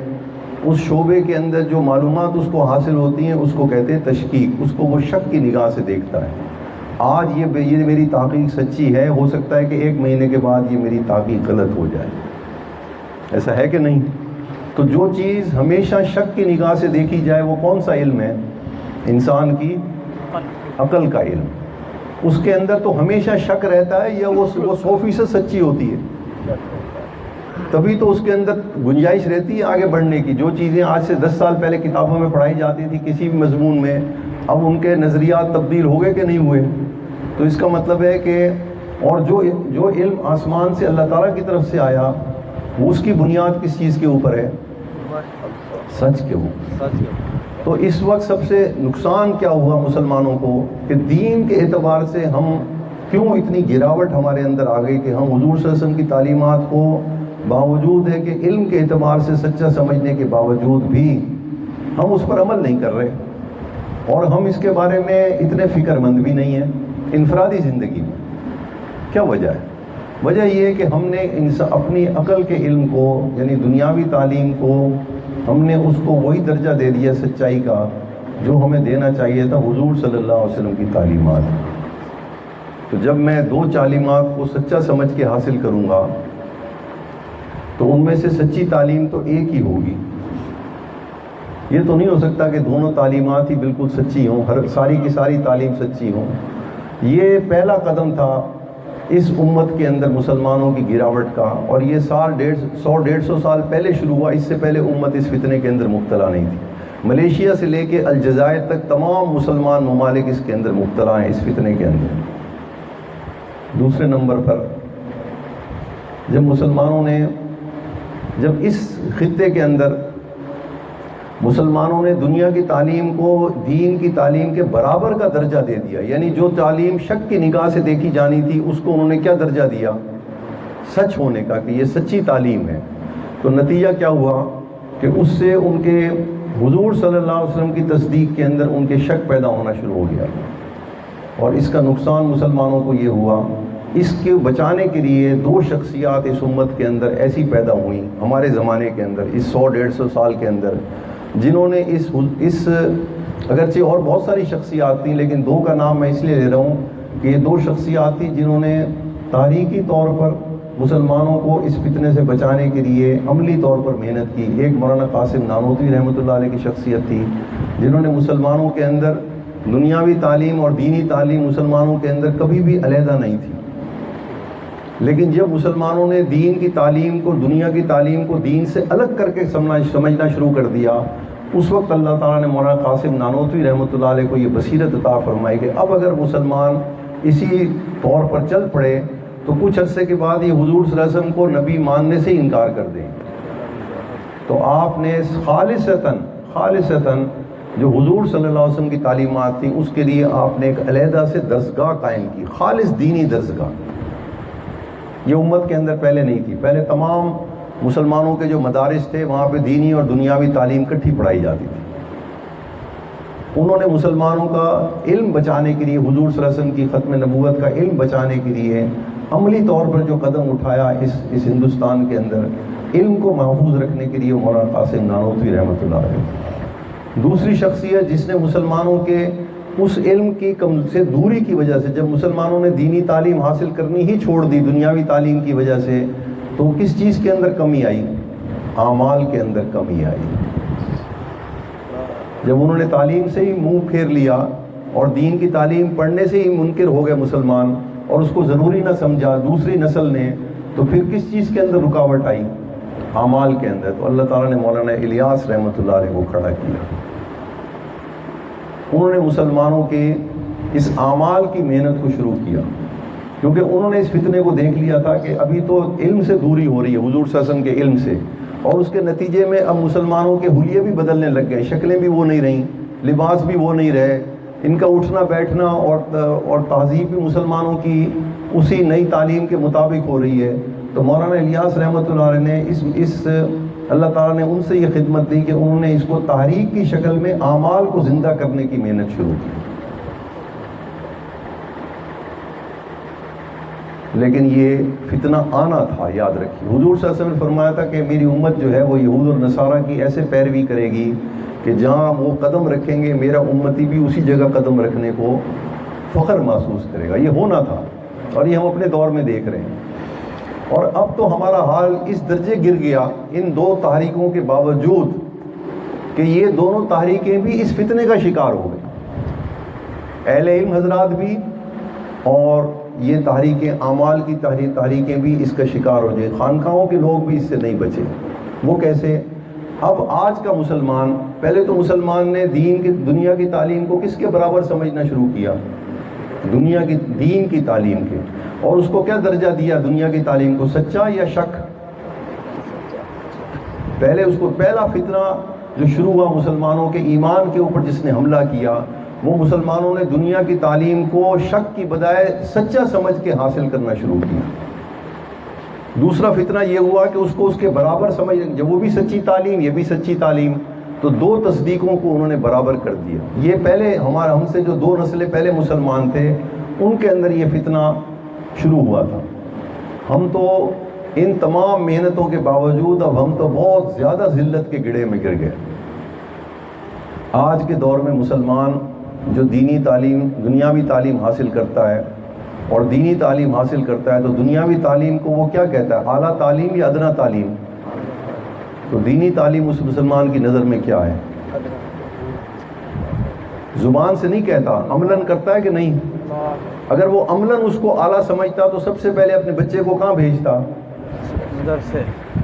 اس شعبے کے اندر جو معلومات اس کو حاصل ہوتی ہیں اس کو کہتے ہیں تشکیک. اس کو وہ شک کی نگاہ سے دیکھتا ہے. آج یہ میری تحقیق سچی ہے، ہو سکتا ہے کہ 1 مہینے کے بعد یہ میری تحقیق غلط ہو جائے. ایسا ہے کہ نہیں؟ تو جو چیز ہمیشہ شک کی نگاہ سے دیکھی جائے وہ کون سا علم ہے؟ انسان کی عقل کا علم. اس کے اندر تو ہمیشہ شک رہتا ہے یا وہ 100% سچی ہوتی ہے؟ تبھی تو اس کے اندر گنجائش رہتی ہے آگے بڑھنے کی. جو چیزیں آج سے 10 سال پہلے کتابوں میں پڑھائی جاتی تھی کسی بھی مضمون میں، اب ان کے نظریات تبدیل ہو گئے کہ نہیں ہوئے؟ تو اس کا مطلب ہے کہ اور جو علم آسمان سے اللہ تعالیٰ کی طرف سے آیا، وہ اس کی بنیاد کس چیز کے اوپر ہے؟ سچ کے اوپر. تو اس وقت سب سے نقصان کیا ہوا مسلمانوں کو کہ دین کے اعتبار سے ہم کیوں اتنی گراوٹ ہمارے اندر آ گئی کہ ہم حضور صلی اللہ علیہ وسلم کی تعلیمات کو باوجود ہے کہ علم کے اعتبار سے سچا سمجھنے کے باوجود بھی ہم اس پر عمل نہیں کر رہے، اور ہم اس کے بارے میں اتنے فکر مند بھی نہیں ہیں انفرادی زندگی میں۔ کیا وجہ ہے؟ وجہ یہ ہے کہ ہم نے اپنی عقل کے علم کو، یعنی دنیاوی تعلیم کو، ہم نے اس کو وہی درجہ دے دیا سچائی کا جو ہمیں دینا چاہیے تھا حضور صلی اللہ علیہ وسلم کی تعلیمات۔ تو جب میں دو تعلیمات کو سچا سمجھ کے حاصل کروں گا تو ان میں سے سچی تعلیم تو ایک ہی ہوگی۔ یہ تو نہیں ہو سکتا کہ دونوں تعلیمات ہی بالکل سچی ہوں، ساری کی ساری تعلیم سچی ہوں۔ یہ پہلا قدم تھا اس امت کے اندر مسلمانوں کی گراوٹ کا، اور یہ 100-150 سال پہلے شروع ہوا۔ اس سے پہلے امت اس فتنے کے اندر مبتلا نہیں تھی۔ ملیشیا سے لے کے الجزائر تک تمام مسلمان ممالک اس کے اندر مبتلا ہیں، اس فتنے کے اندر۔ دوسرے نمبر پر جب اس خطے کے اندر مسلمانوں نے دنیا کی تعلیم کو دین کی تعلیم کے برابر کا درجہ دے دیا، یعنی جو تعلیم شک کی نگاہ سے دیکھی جانی تھی اس کو انہوں نے کیا درجہ دیا؟ سچ ہونے کا، کہ یہ سچی تعلیم ہے۔ تو نتیجہ کیا ہوا کہ اس سے ان کے حضور صلی اللہ علیہ وسلم کی تصدیق کے اندر ان کے شک پیدا ہونا شروع ہو گیا، اور اس کا نقصان مسلمانوں کو یہ ہوا۔ اس کے بچانے کے لیے دو شخصیات اس امت کے اندر ایسی پیدا ہوئیں ہمارے زمانے کے اندر، اس 100-150 سال کے اندر، جنہوں نے اس اگرچہ اور بہت ساری شخصیات تھیں، لیکن دو کا نام میں اس لیے لے رہا ہوں کہ یہ دو شخصیات تھیں جنہوں نے تاریخی طور پر مسلمانوں کو اس فتنے سے بچانے کے لیے عملی طور پر محنت کی۔ ایک مولانا قاسم نانوتوی رحمۃ اللہ علیہ کی شخصیت تھی، جنہوں نے مسلمانوں کے اندر دنیاوی تعلیم اور دینی تعلیم مسلمانوں کے اندر کبھی بھی علیحدہ نہیں تھی، لیکن جب مسلمانوں نے دین کی تعلیم کو، دنیا کی تعلیم کو دین سے الگ کر کے سمجھنا شروع کر دیا، اس وقت اللہ تعالیٰ نے مولانا قاسم نانوتوی رحمۃ اللہ علیہ کو یہ بصیرت عطا فرمائی کہ اب اگر مسلمان اسی طور پر چل پڑے تو کچھ عرصے کے بعد یہ حضور صلی اللہ علیہ وسلم کو نبی ماننے سے انکار کر دیں۔ تو آپ نے خالصتاً جو حضور صلی اللہ علیہ وسلم کی تعلیمات تھیں اس کے لیے آپ نے ایک علیحدہ سے درسگاہ قائم کی، خالص دینی درسگاہ۔ یہ امت کے اندر پہلے نہیں تھی۔ پہلے تمام مسلمانوں کے جو مدارس تھے وہاں پہ دینی اور دنیاوی تعلیم اکٹھی پڑھائی جاتی تھی۔ انہوں نے مسلمانوں کا علم بچانے کے لیے، حضور صلی اللہ علیہ وسلم کی ختم نبوت کا علم بچانے کے لیے عملی طور پر جو قدم اٹھایا اس ہندوستان کے اندر علم کو محفوظ رکھنے کے لیے، مولانا قاسم نانوتوی رحمۃ اللہ علیہ۔ دوسری شخصیت جس نے مسلمانوں کے اس علم کی سے دوری کی وجہ سے، جب مسلمانوں نے دینی تعلیم حاصل کرنی ہی چھوڑ دی دنیاوی تعلیم کی وجہ سے، تو کس چیز کے اندر کمی آئی؟ اعمال کے اندر کمی آئی۔ جب انہوں نے تعلیم سے ہی منہ پھیر لیا اور دین کی تعلیم پڑھنے سے ہی منکر ہو گئے مسلمان، اور اس کو ضروری نہ سمجھا دوسری نسل نے، تو پھر کس چیز کے اندر رکاوٹ آئی؟ اعمال کے اندر۔ تو اللہ تعالیٰ نے مولانا الیاس رحمۃ اللہ علیہ کو کھڑا کیا۔ انہوں نے مسلمانوں کے اس اعمال کی محنت کو شروع کیا، کیونکہ انہوں نے اس فتنے کو دیکھ لیا تھا کہ ابھی تو علم سے دوری ہو رہی ہے، حضور صلی اللہ علیہ وسلم کے علم سے، اور اس کے نتیجے میں اب مسلمانوں کے حلیے بھی بدلنے لگ گئے، شکلیں بھی وہ نہیں رہیں، لباس بھی وہ نہیں رہے، ان کا اٹھنا بیٹھنا اور تہذیب بھی مسلمانوں کی اسی نئی تعلیم کے مطابق ہو رہی ہے۔ تو مولانا الیاس رحمۃ اللہ علیہ نے اللہ تعالیٰ نے ان سے یہ خدمت دی کہ انہوں نے اس کو تحریک کی شکل میں اعمال کو زندہ کرنے کی محنت شروع کی۔ لیکن یہ فتنہ آنا تھا، یاد رکھیے۔ حضور صلی اللہ علیہ وسلم نے فرمایا تھا کہ میری امت جو ہے وہ یہود اور نصارہ کی ایسے پیروی کرے گی کہ جہاں وہ قدم رکھیں گے میرا امتی بھی اسی جگہ قدم رکھنے کو فخر محسوس کرے گا۔ یہ ہونا تھا، اور یہ ہم اپنے دور میں دیکھ رہے ہیں۔ اور اب تو ہمارا حال اس درجے گر گیا ان دو تحریکوں کے باوجود کہ یہ دونوں تحریکیں بھی اس فتنے کا شکار ہو گئی، اہل علم حضرات بھی، اور یہ تحریکیں اعمال کی تحریکیں بھی اس کا شکار ہو جائے۔ خانقاہوں کے لوگ بھی اس سے نہیں بچے۔ وہ کیسے؟ اب آج کا مسلمان، پہلے تو مسلمان نے دنیا کی تعلیم کو کس کے برابر سمجھنا شروع کیا؟ دین کی تعلیم کے، اور اس کو کیا درجہ دیا دنیا کی تعلیم کو؟ سچا یا شک؟ پہلے اس کو پہلا فتنہ جو شروع ہوا مسلمانوں کے ایمان کے اوپر جس نے حملہ کیا، وہ مسلمانوں نے دنیا کی تعلیم کو شک کی بجائے سچا سمجھ کے حاصل کرنا شروع کیا۔ دوسرا فتنہ یہ ہوا کہ اس کو اس کے برابر سمجھ، جب وہ بھی سچی تعلیم یہ بھی سچی تعلیم، تو دو تصدیقوں کو انہوں نے برابر کر دیا۔ یہ پہلے ہم سے جو دو نسلیں پہلے مسلمان تھے ان کے اندر یہ فتنہ شروع ہوا تھا۔ ہم تو ان تمام محنتوں کے باوجود اب ہم تو بہت زیادہ ذلت کے گڑھے میں گر گئے۔ آج کے دور میں مسلمان جو دینی تعلیم، دنیاوی تعلیم حاصل کرتا ہے اور دینی تعلیم حاصل کرتا ہے، تو دنیاوی تعلیم کو وہ کیا کہتا ہے؟ اعلیٰ تعلیم یا ادنا تعلیم؟ تو دینی تعلیم اس مسلمان کی نظر میں کیا ہے؟ زبان سے نہیں کہتا، عملاً کرتا ہے کہ نہیں؟ اگر وہ عملاً اس کو اعلیٰ سمجھتا تو سب سے پہلے اپنے بچے کو کہاں بھیجتا؟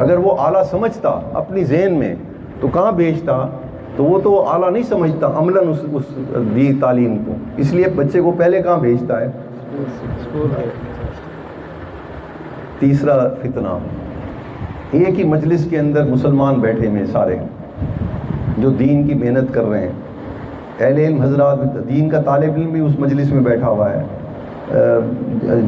اگر وہ اعلیٰ سمجھتا اپنی ذہن میں تو کہاں بھیجتا؟ تو وہ تو اعلیٰ نہیں سمجھتا عملاً اس دی تعلیم کو، اس لیے بچے کو پہلے کہاں بھیجتا ہے؟ تیسرا فتنہ، ایک ہی مجلس کے اندر مسلمان بیٹھے ہوئے سارے جو دین کی محنت کر رہے ہیں، اہل علم حضرات، دین کا طالب علم بھی اس مجلس میں بیٹھا ہوا ہے،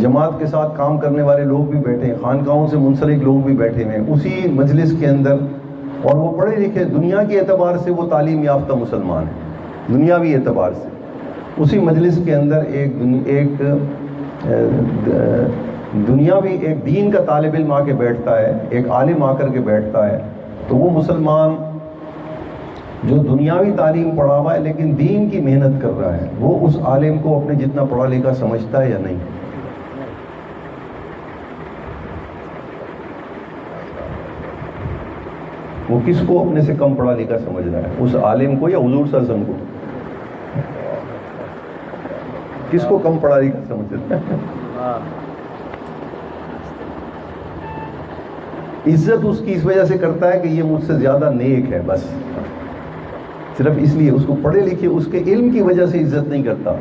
جماعت کے ساتھ کام کرنے والے لوگ بھی بیٹھے ہیں، خانقاہوں سے منسلک لوگ بھی بیٹھے ہوئے ہیں اسی مجلس کے اندر، اور وہ پڑھے لکھے، دنیا کے اعتبار سے وہ تعلیم یافتہ مسلمان ہیں، دنیاوی اعتبار سے اسی مجلس کے اندر ایک دنیاوی ایک دین کا طالب علم آ کے بیٹھتا ہے، ایک عالم آ کر کے بیٹھتا ہے، تو وہ مسلمان جو دنیاوی تعلیم پڑھا ہوا ہے لیکن دین کی محنت کر رہا ہے، وہ اس عالم کو اپنے جتنا پڑھا لکھا سمجھتا ہے یا نہیں؟ وہ کس کو اپنے سے کم پڑھا لکھا سمجھ رہا ہے؟ اس عالم کو یا حضور صلی اللہ علیہ وسلم کو؟ کس کو کم پڑھا لکھا سمجھ رہا ہے؟ عزت اس کی اس وجہ سے کرتا ہے کہ یہ مجھ سے زیادہ نیک ہے، بس صرف اس لیے اس کو پڑھے لکھے اس کے علم کی وجہ سے عزت نہیں کرتا۔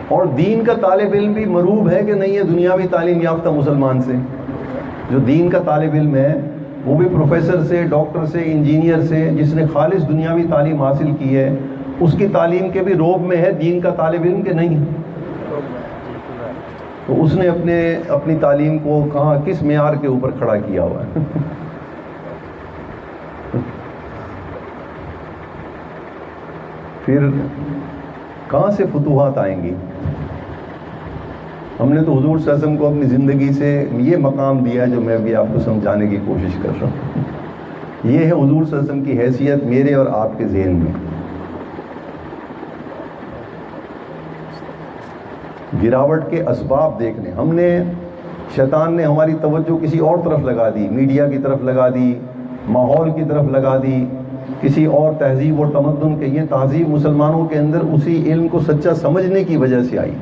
اور دین کا طالب علم بھی مروب ہے کہ نہیں ہے دنیاوی تعلیم یافتہ مسلمان سے؟ جو دین کا طالب علم ہے وہ بھی پروفیسر سے، ڈاکٹر سے، انجینئر سے، جس نے خالص دنیاوی تعلیم حاصل کی ہے، اس کی تعلیم کے بھی روب میں ہے دین کا طالب علم کہ نہیں؟ تو اس نے اپنی تعلیم کو کہاں، کس معیار کے اوپر کھڑا کیا ہوا ہے؟ پھر کہاں سے فتوحات آئیں گی؟ ہم نے تو حضور صلی اللہ علیہ وسلم کو اپنی زندگی سے یہ مقام دیا ہے جو میں بھی آپ کو سمجھانے کی کوشش کر رہا ہوں۔ یہ ہے حضور صلی اللہ علیہ وسلم کی حیثیت میرے اور آپ کے ذہن میں۔ گراوٹ کے اسباب دیکھنے، ہم نے، شیطان نے ہماری توجہ کسی اور طرف لگا دی، میڈیا کی طرف لگا دی، ماحول کی طرف لگا دی، کسی اور تہذیب اور تمدن کے۔ یہ تہذیب مسلمانوں کے اندر اسی علم کو سچا سمجھنے کی وجہ سے آئی۔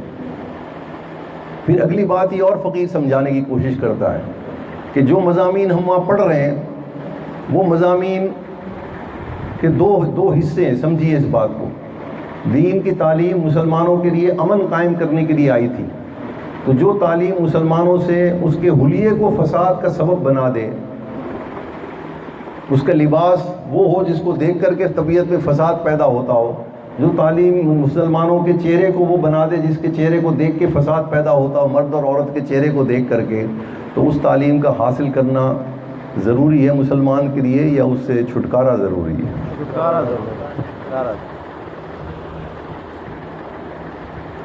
پھر اگلی بات یہ اور فقیر سمجھانے کی کوشش کرتا ہے کہ جو مضامین ہم وہاں پڑھ رہے ہیں وہ مضامین کے دو حصے ہیں، سمجھیے اس بات کو۔ دین کی تعلیم مسلمانوں کے لیے امن قائم کرنے کے لیے آئی تھی، تو جو تعلیم مسلمانوں سے اس کے حلیے کو فساد کا سبب بنا دے، اس کا لباس وہ ہو جس کو دیکھ کر کے طبیعت میں فساد پیدا ہوتا ہو، جو تعلیم مسلمانوں کے چہرے کو وہ بنا دے جس کے چہرے کو دیکھ کے فساد پیدا ہوتا ہو، مرد اور عورت کے چہرے کو دیکھ کر کے، تو اس تعلیم کا حاصل کرنا ضروری ہے مسلمان کے لیے یا اس سے چھٹکارا ضروری ہے؟ چھٹکارا ضروری۔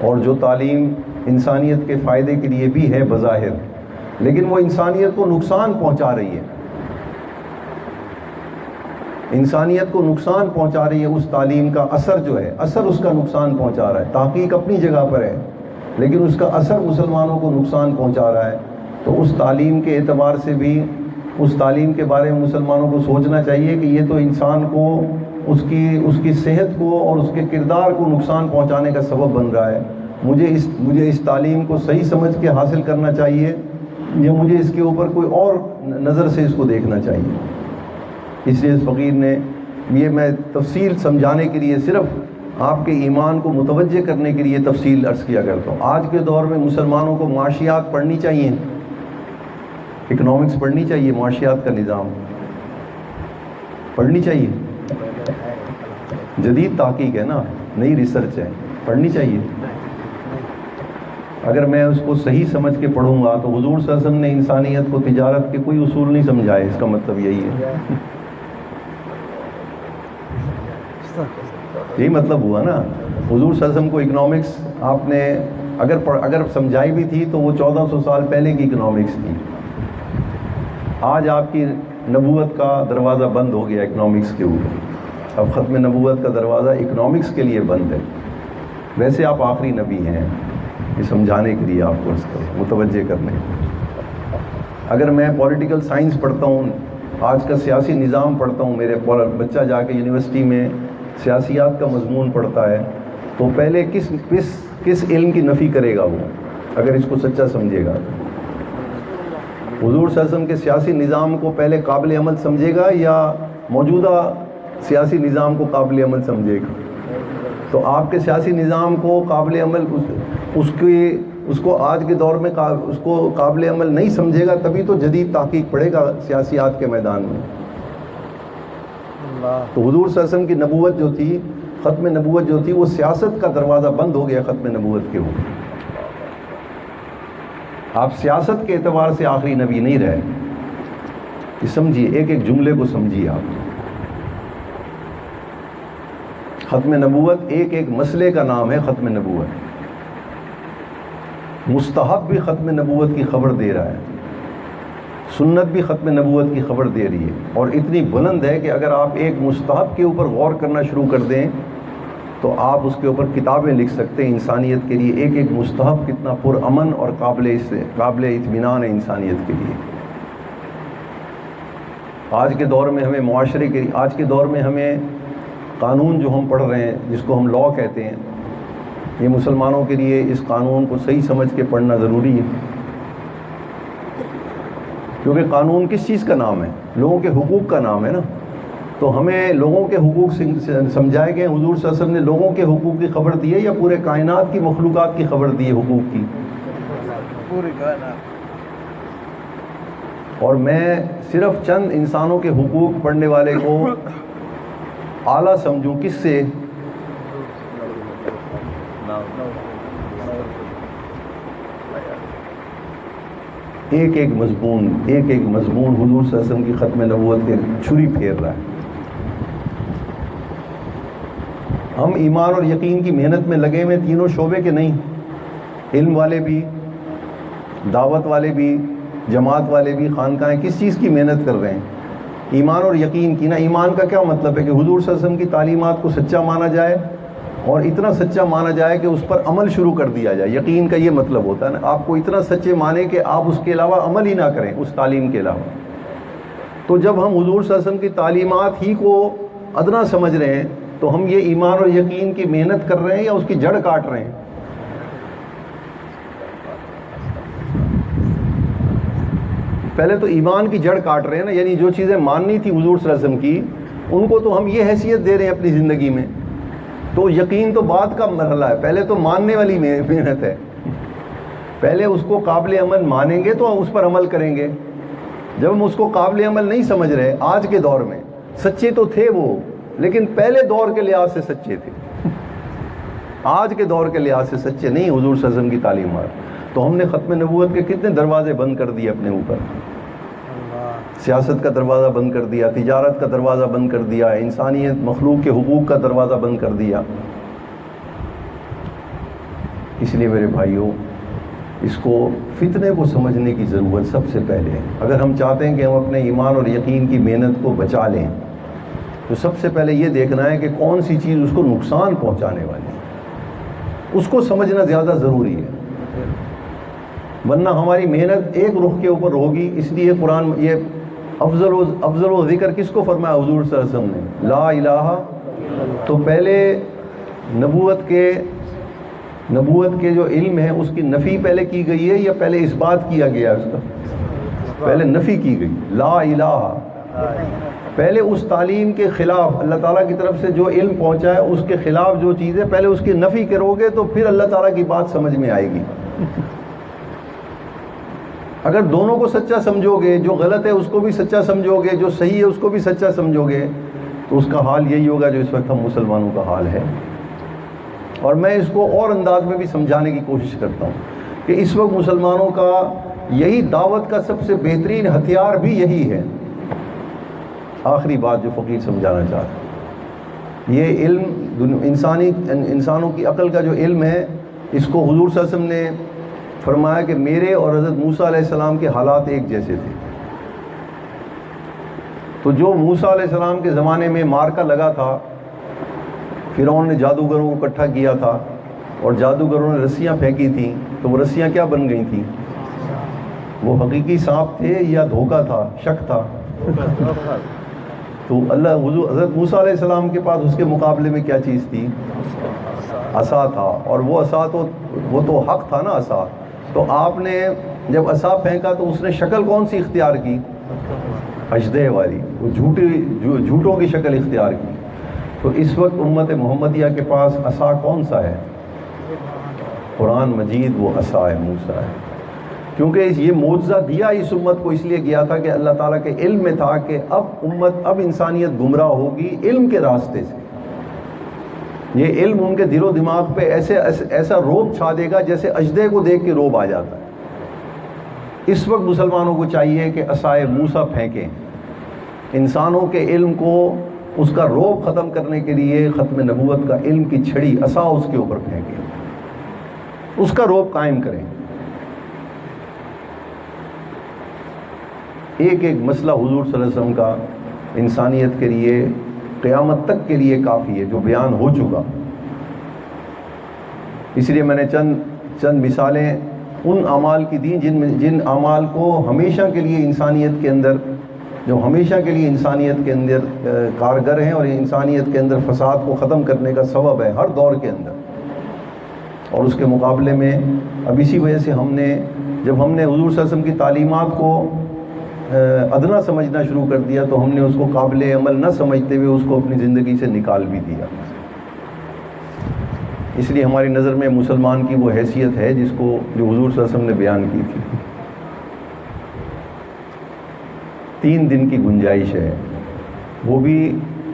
اور جو تعلیم انسانیت کے فائدے کے لیے بھی ہے بظاہر، لیکن وہ انسانیت کو نقصان پہنچا رہی ہے، انسانیت کو نقصان پہنچا رہی ہے، اس تعلیم کا اثر جو ہے، اثر اس کا نقصان پہنچا رہا ہے۔ تحقیق اپنی جگہ پر ہے لیکن اس کا اثر مسلمانوں کو نقصان پہنچا رہا ہے۔ تو اس تعلیم کے اعتبار سے بھی اس تعلیم کے بارے میں مسلمانوں کو سوچنا چاہیے کہ یہ تو انسان کو اس کی صحت کو اور اس کے کردار کو نقصان پہنچانے کا سبب بن رہا ہے۔ مجھے اس تعلیم کو صحیح سمجھ کے حاصل کرنا چاہیے یا مجھے اس کے اوپر کوئی اور نظر سے اس کو دیکھنا چاہیے؟ اس لیے اس فقیر نے یہ، میں تفصیل سمجھانے کے لیے، صرف آپ کے ایمان کو متوجہ کرنے کے لیے تفصیل عرض کیا کرتا ہوں۔ آج کے دور میں مسلمانوں کو معاشیات پڑھنی چاہیے، اکنامکس پڑھنی چاہیے، معاشیات کا نظام پڑھنی چاہیے۔ جدید تحقیق ہے نا، نئی ریسرچ ہے، پڑھنی چاہیے۔ اگر میں اس کو صحیح سمجھ کے پڑھوں گا تو حضور صلی اللہ علیہ وسلم نے انسانیت کو تجارت کے کوئی اصول نہیں سمجھائے، اس کا مطلب یہی ہے، یہی مطلب ہوا نا۔ حضور صلی اللہ علیہ وسلم کو اکنامکس آپ نے اگر سمجھائی بھی تھی تو وہ 1400 سال پہلے کی اکنامکس تھی۔ آج آپ کی نبوت کا دروازہ بند ہو گیا اکنامکس کے اوپر، اب ختم نبوت کا دروازہ اکنامکس کے لیے بند ہے۔ ویسے آپ آخری نبی ہیں، یہ سمجھانے کے لیے آپ کو اس کو متوجہ کرنے۔ اگر میں پولیٹیکل سائنس پڑھتا ہوں، آج کا سیاسی نظام پڑھتا ہوں، میرے بچہ جا کے یونیورسٹی میں سیاسیات کا مضمون پڑھتا ہے، تو پہلے کس علم کی نفی کرے گا وہ اگر اس کو سچا سمجھے گا؟ حضور صلی اللہ علیہ وسلم کے سیاسی نظام کو پہلے قابل عمل سمجھے گا یا موجودہ سیاسی نظام کو قابل عمل سمجھے گا؟ تو آپ کے سیاسی نظام کو قابل عمل اس کو آج کے دور میں اس کو قابل عمل نہیں سمجھے گا، تبھی تو جدید تحقیق پڑھے گا سیاسیات کے میدان میں۔ تو حضور صلی اللہ علیہ وسلم کی نبوت جو تھی، ختم نبوت جو تھی، وہ سیاست کا دروازہ بند ہو گیا ختم نبوت کے اوپر۔ آپ سیاست کے اعتبار سے آخری نبی نہیں رہے، یہ سمجھیے، ایک ایک جملے کو سمجھیے آپ۔ ختم نبوت ایک ایک مسئلے کا نام ہے ختم نبوت۔ مستحب بھی ختم نبوت کی خبر دے رہا ہے، سنت بھی ختم نبوت کی خبر دے رہی ہے، اور اتنی بلند ہے کہ اگر آپ ایک مستحب کے اوپر غور کرنا شروع کر دیں تو آپ اس کے اوپر کتابیں لکھ سکتے ہیں انسانیت کے لیے۔ ایک ایک مستحب کتنا پرامن اور قابل اطمینان ہے انسانیت کے لیے۔ آج کے دور میں ہمیں معاشرے کے، آج کے دور میں ہمیں قانون جو ہم پڑھ رہے ہیں، جس کو ہم لا کہتے ہیں، یہ مسلمانوں کے لیے اس قانون کو صحیح سمجھ کے پڑھنا ضروری ہے، کیونکہ قانون کس چیز کا نام ہے؟ لوگوں کے حقوق کا نام ہے نا۔ تو ہمیں لوگوں کے حقوق سمجھائے گئے۔ حضور صلی اللہ علیہ وسلم نے لوگوں کے حقوق کی خبر دی ہے یا پورے کائنات کی مخلوقات کی خبر دی ہے حقوق کی؟ پوری کائنات۔ اور میں صرف چند انسانوں کے حقوق پڑھنے والے کو اعلیٰ سمجھوں، کس سے؟ ایک ایک مضمون حضور صلی اللہ علیہ وسلم کی ختم نبوت کے چھری پھیر رہا ہے۔ ہم ایمان اور یقین کی محنت میں لگے ہوئے، تینوں شعبے کے نہیں، علم والے بھی، دعوت والے بھی، جماعت والے بھی، خانقاہیں کس چیز کی محنت کر رہے ہیں؟ ایمان اور یقین کی نا۔ ایمان کا کیا مطلب ہے؟ کہ حضور صلی اللہ علیہ وسلم کی تعلیمات کو سچا مانا جائے، اور اتنا سچا مانا جائے کہ اس پر عمل شروع کر دیا جائے۔ یقین کا یہ مطلب ہوتا ہے نا، آپ کو اتنا سچے مانے کہ آپ اس کے علاوہ عمل ہی نہ کریں، اس تعلیم کے علاوہ۔ تو جب ہم حضور صلی اللہ علیہ وسلم کی تعلیمات ہی کو ادنا سمجھ رہے ہیں تو ہم یہ ایمان اور یقین کی محنت کر رہے ہیں یا اس کی جڑ کاٹ رہے ہیں؟ پہلے تو ایمان کی جڑ کاٹ رہے ہیں نا، یعنی جو چیزیں ماننی تھی حضور صلی اللہ علیہ وسلم کی، ان کو تو ہم یہ حیثیت دے رہے ہیں اپنی زندگی میں۔ تو یقین تو بعد کا مرحلہ ہے، پہلے تو ماننے والی محنت ہے۔ پہلے اس کو قابل عمل مانیں گے تو اس پر عمل کریں گے۔ جب ہم اس کو قابل عمل نہیں سمجھ رہے، آج کے دور میں سچے تو تھے وہ، لیکن پہلے دور کے لحاظ سے سچے تھے، آج کے دور کے لحاظ سے سچے نہیں حضور صلی اللہ علیہ وسلم کی تعلیمات۔ تو ہم نے ختم نبوت کے کتنے دروازے بند کر دیے اپنے اوپر۔ سیاست کا دروازہ بند کر دیا، تجارت کا دروازہ بند کر دیا، انسانیت مخلوق کے حقوق کا دروازہ بند کر دیا۔ اس لیے میرے بھائیوں، اس کو فتنے کو سمجھنے کی ضرورت سب سے پہلے ہے۔ اگر ہم چاہتے ہیں کہ ہم اپنے ایمان اور یقین کی محنت کو بچا لیں تو سب سے پہلے یہ دیکھنا ہے کہ کون سی چیز اس کو نقصان پہنچانے والی ہے، اس کو سمجھنا زیادہ ضروری ہے۔ ورنہ ہماری محنت ایک رخ کے اوپر ہوگی۔ اس لیے قرآن یہ افضل و ذکر کس کو فرمایا حضور صلی اللہ علیہ وسلم نے؟ لا الہ۔ تو پہلے نبوت کے جو علم ہے اس کی نفی پہلے کی گئی ہے یا پہلے اس بات کیا گیا؟ اس کا پہلے نفی کی گئی، لا الہ۔ پہلے اس تعلیم کے خلاف اللہ تعالیٰ کی طرف سے جو علم پہنچا ہے اس کے خلاف جو چیز ہے، پہلے اس کی نفی کرو گے تو پھر اللہ تعالیٰ کی بات سمجھ میں آئے گی۔ اگر دونوں کو سچا سمجھو گے، جو غلط ہے اس کو بھی سچا سمجھو گے، جو صحیح ہے اس کو بھی سچا سمجھو گے، تو اس کا حال یہی ہوگا جو اس وقت ہم مسلمانوں کا حال ہے۔ اور میں اس کو اور انداز میں بھی سمجھانے کی کوشش کرتا ہوں۔ کہ اس وقت مسلمانوں کا یہی دعوت کا سب سے بہترین ہتھیار بھی یہی ہے۔ آخری بات جو فقیر سمجھانا چاہتا ہے، یہ علم انسانوں کی عقل کا جو علم ہے، اس کو حضور صلی اللہ علیہ وسلم نے فرمایا کہ میرے اور حضرت موسیٰ علیہ السلام کے حالات ایک جیسے تھے۔ تو جو موسیٰ علیہ السلام کے زمانے میں مارکا لگا تھا، فرعون نے جادوگروں کو اکٹھا کیا تھا اور جادوگروں نے رسیاں پھینکی تھیں، تو وہ رسیاں کیا بن گئی تھیں؟ وہ حقیقی سانپ تھے یا دھوکہ تھا، شک تھا؟ تو حضرت موسیٰ علیہ السلام کے پاس اس کے مقابلے میں کیا چیز تھی؟ عصا تھا، اور وہ عصا وہ تو حق تھا نا عصا۔ تو آپ نے جب عصا پھینکا تو اس نے شکل کون سی اختیار کی؟ اژدہے والی، وہ جھوٹوں کی شکل اختیار کی۔ تو اس وقت امت محمدیہ کے پاس عصا کون سا ہے؟ قرآن مجید وہ عصا ہے، موسیٰ ہے۔ کیونکہ یہ معجزہ دیا اس امت کو اس لیے گیا تھا کہ اللہ تعالیٰ کے علم میں تھا کہ اب انسانیت گمراہ ہوگی علم کے راستے سے۔ یہ علم ان کے دل و دماغ پہ ایسا روب چھا دے گا جیسے اژدہے کو دیکھ کے روب آ جاتا ہے۔ اس وقت مسلمانوں کو چاہیے کہ عصائے موسیٰ پھینکیں، انسانوں کے علم کو، اس کا روب ختم کرنے کے لیے ختم نبوت کا علم کی چھڑی عصا اس کے اوپر پھینکیں، اس کا روب قائم کریں۔ ایک ایک مسئلہ حضور صلی اللہ علیہ وسلم کا انسانیت کے لیے قیامت تک کے لیے کافی ہے، جو بیان ہو چکا۔ اس لیے میں نے چند مثالیں ان اعمال کی دیں جن اعمال کو ہمیشہ کے لیے انسانیت کے اندر، جو ہمیشہ کے لیے انسانیت کے اندر کارگر ہیں اور انسانیت کے اندر فساد کو ختم کرنے کا سبب ہے ہر دور کے اندر۔ اور اس کے مقابلے میں اب اسی وجہ سے جب ہم نے حضور صلی اللہ علیہ وسلم کی تعلیمات کو ادنا سمجھنا شروع کر دیا تو ہم نے اس کو قابل عمل نہ سمجھتے ہوئے اس کو اپنی زندگی سے نکال بھی دیا۔ اس لیے ہماری نظر میں مسلمان کی وہ حیثیت ہے جو حضور صلی اللہ علیہ وسلم نے بیان کی تھی۔ 3 دن کی گنجائش ہے، وہ بھی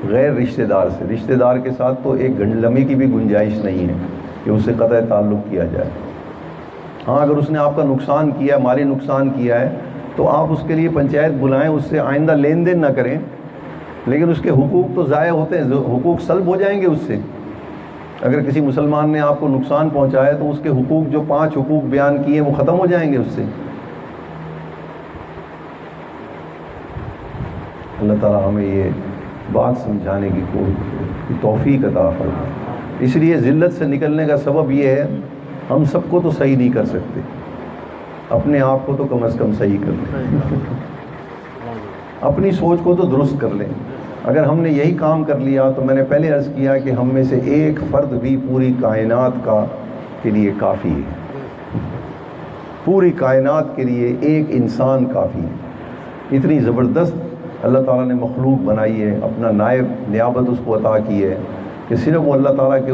غیر رشتہ دار سے۔ رشتہ دار کے ساتھ تو ایک لمحے کی بھی گنجائش نہیں ہے کہ اس سے قطع تعلق کیا جائے۔ ہاں، اگر اس نے آپ کا نقصان کیا، مالی نقصان کیا ہے، تو آپ اس کے لیے پنچایت بلائیں، اس سے آئندہ لین دین نہ کریں، لیکن اس کے حقوق تو ضائع ہوتے ہیں، حقوق سلب ہو جائیں گے اس سے۔ اگر کسی مسلمان نے آپ کو نقصان پہنچایا تو اس کے حقوق، جو 5 حقوق بیان کیے وہ ختم ہو جائیں گے اس سے۔ اللہ تعالیٰ ہمیں یہ بات سمجھانے کی توفیق عطا فرمائے۔ اس لیے ذلت سے نکلنے کا سبب یہ ہے، ہم سب کو تو صحیح نہیں کر سکتے، اپنے آپ کو تو کم از کم صحیح کر لیں، اپنی سوچ کو تو درست کر لیں۔ اگر ہم نے یہی کام کر لیا تو میں نے پہلے عرض کیا کہ ہم میں سے ایک فرد بھی پوری کائنات کے لیے کافی ہے، پوری کائنات کے لیے ایک انسان کافی ہے۔ اتنی زبردست اللہ تعالیٰ نے مخلوق بنائی ہے، اپنا نیابت اس کو عطا کی ہے کہ صرف وہ اللہ تعالیٰ کے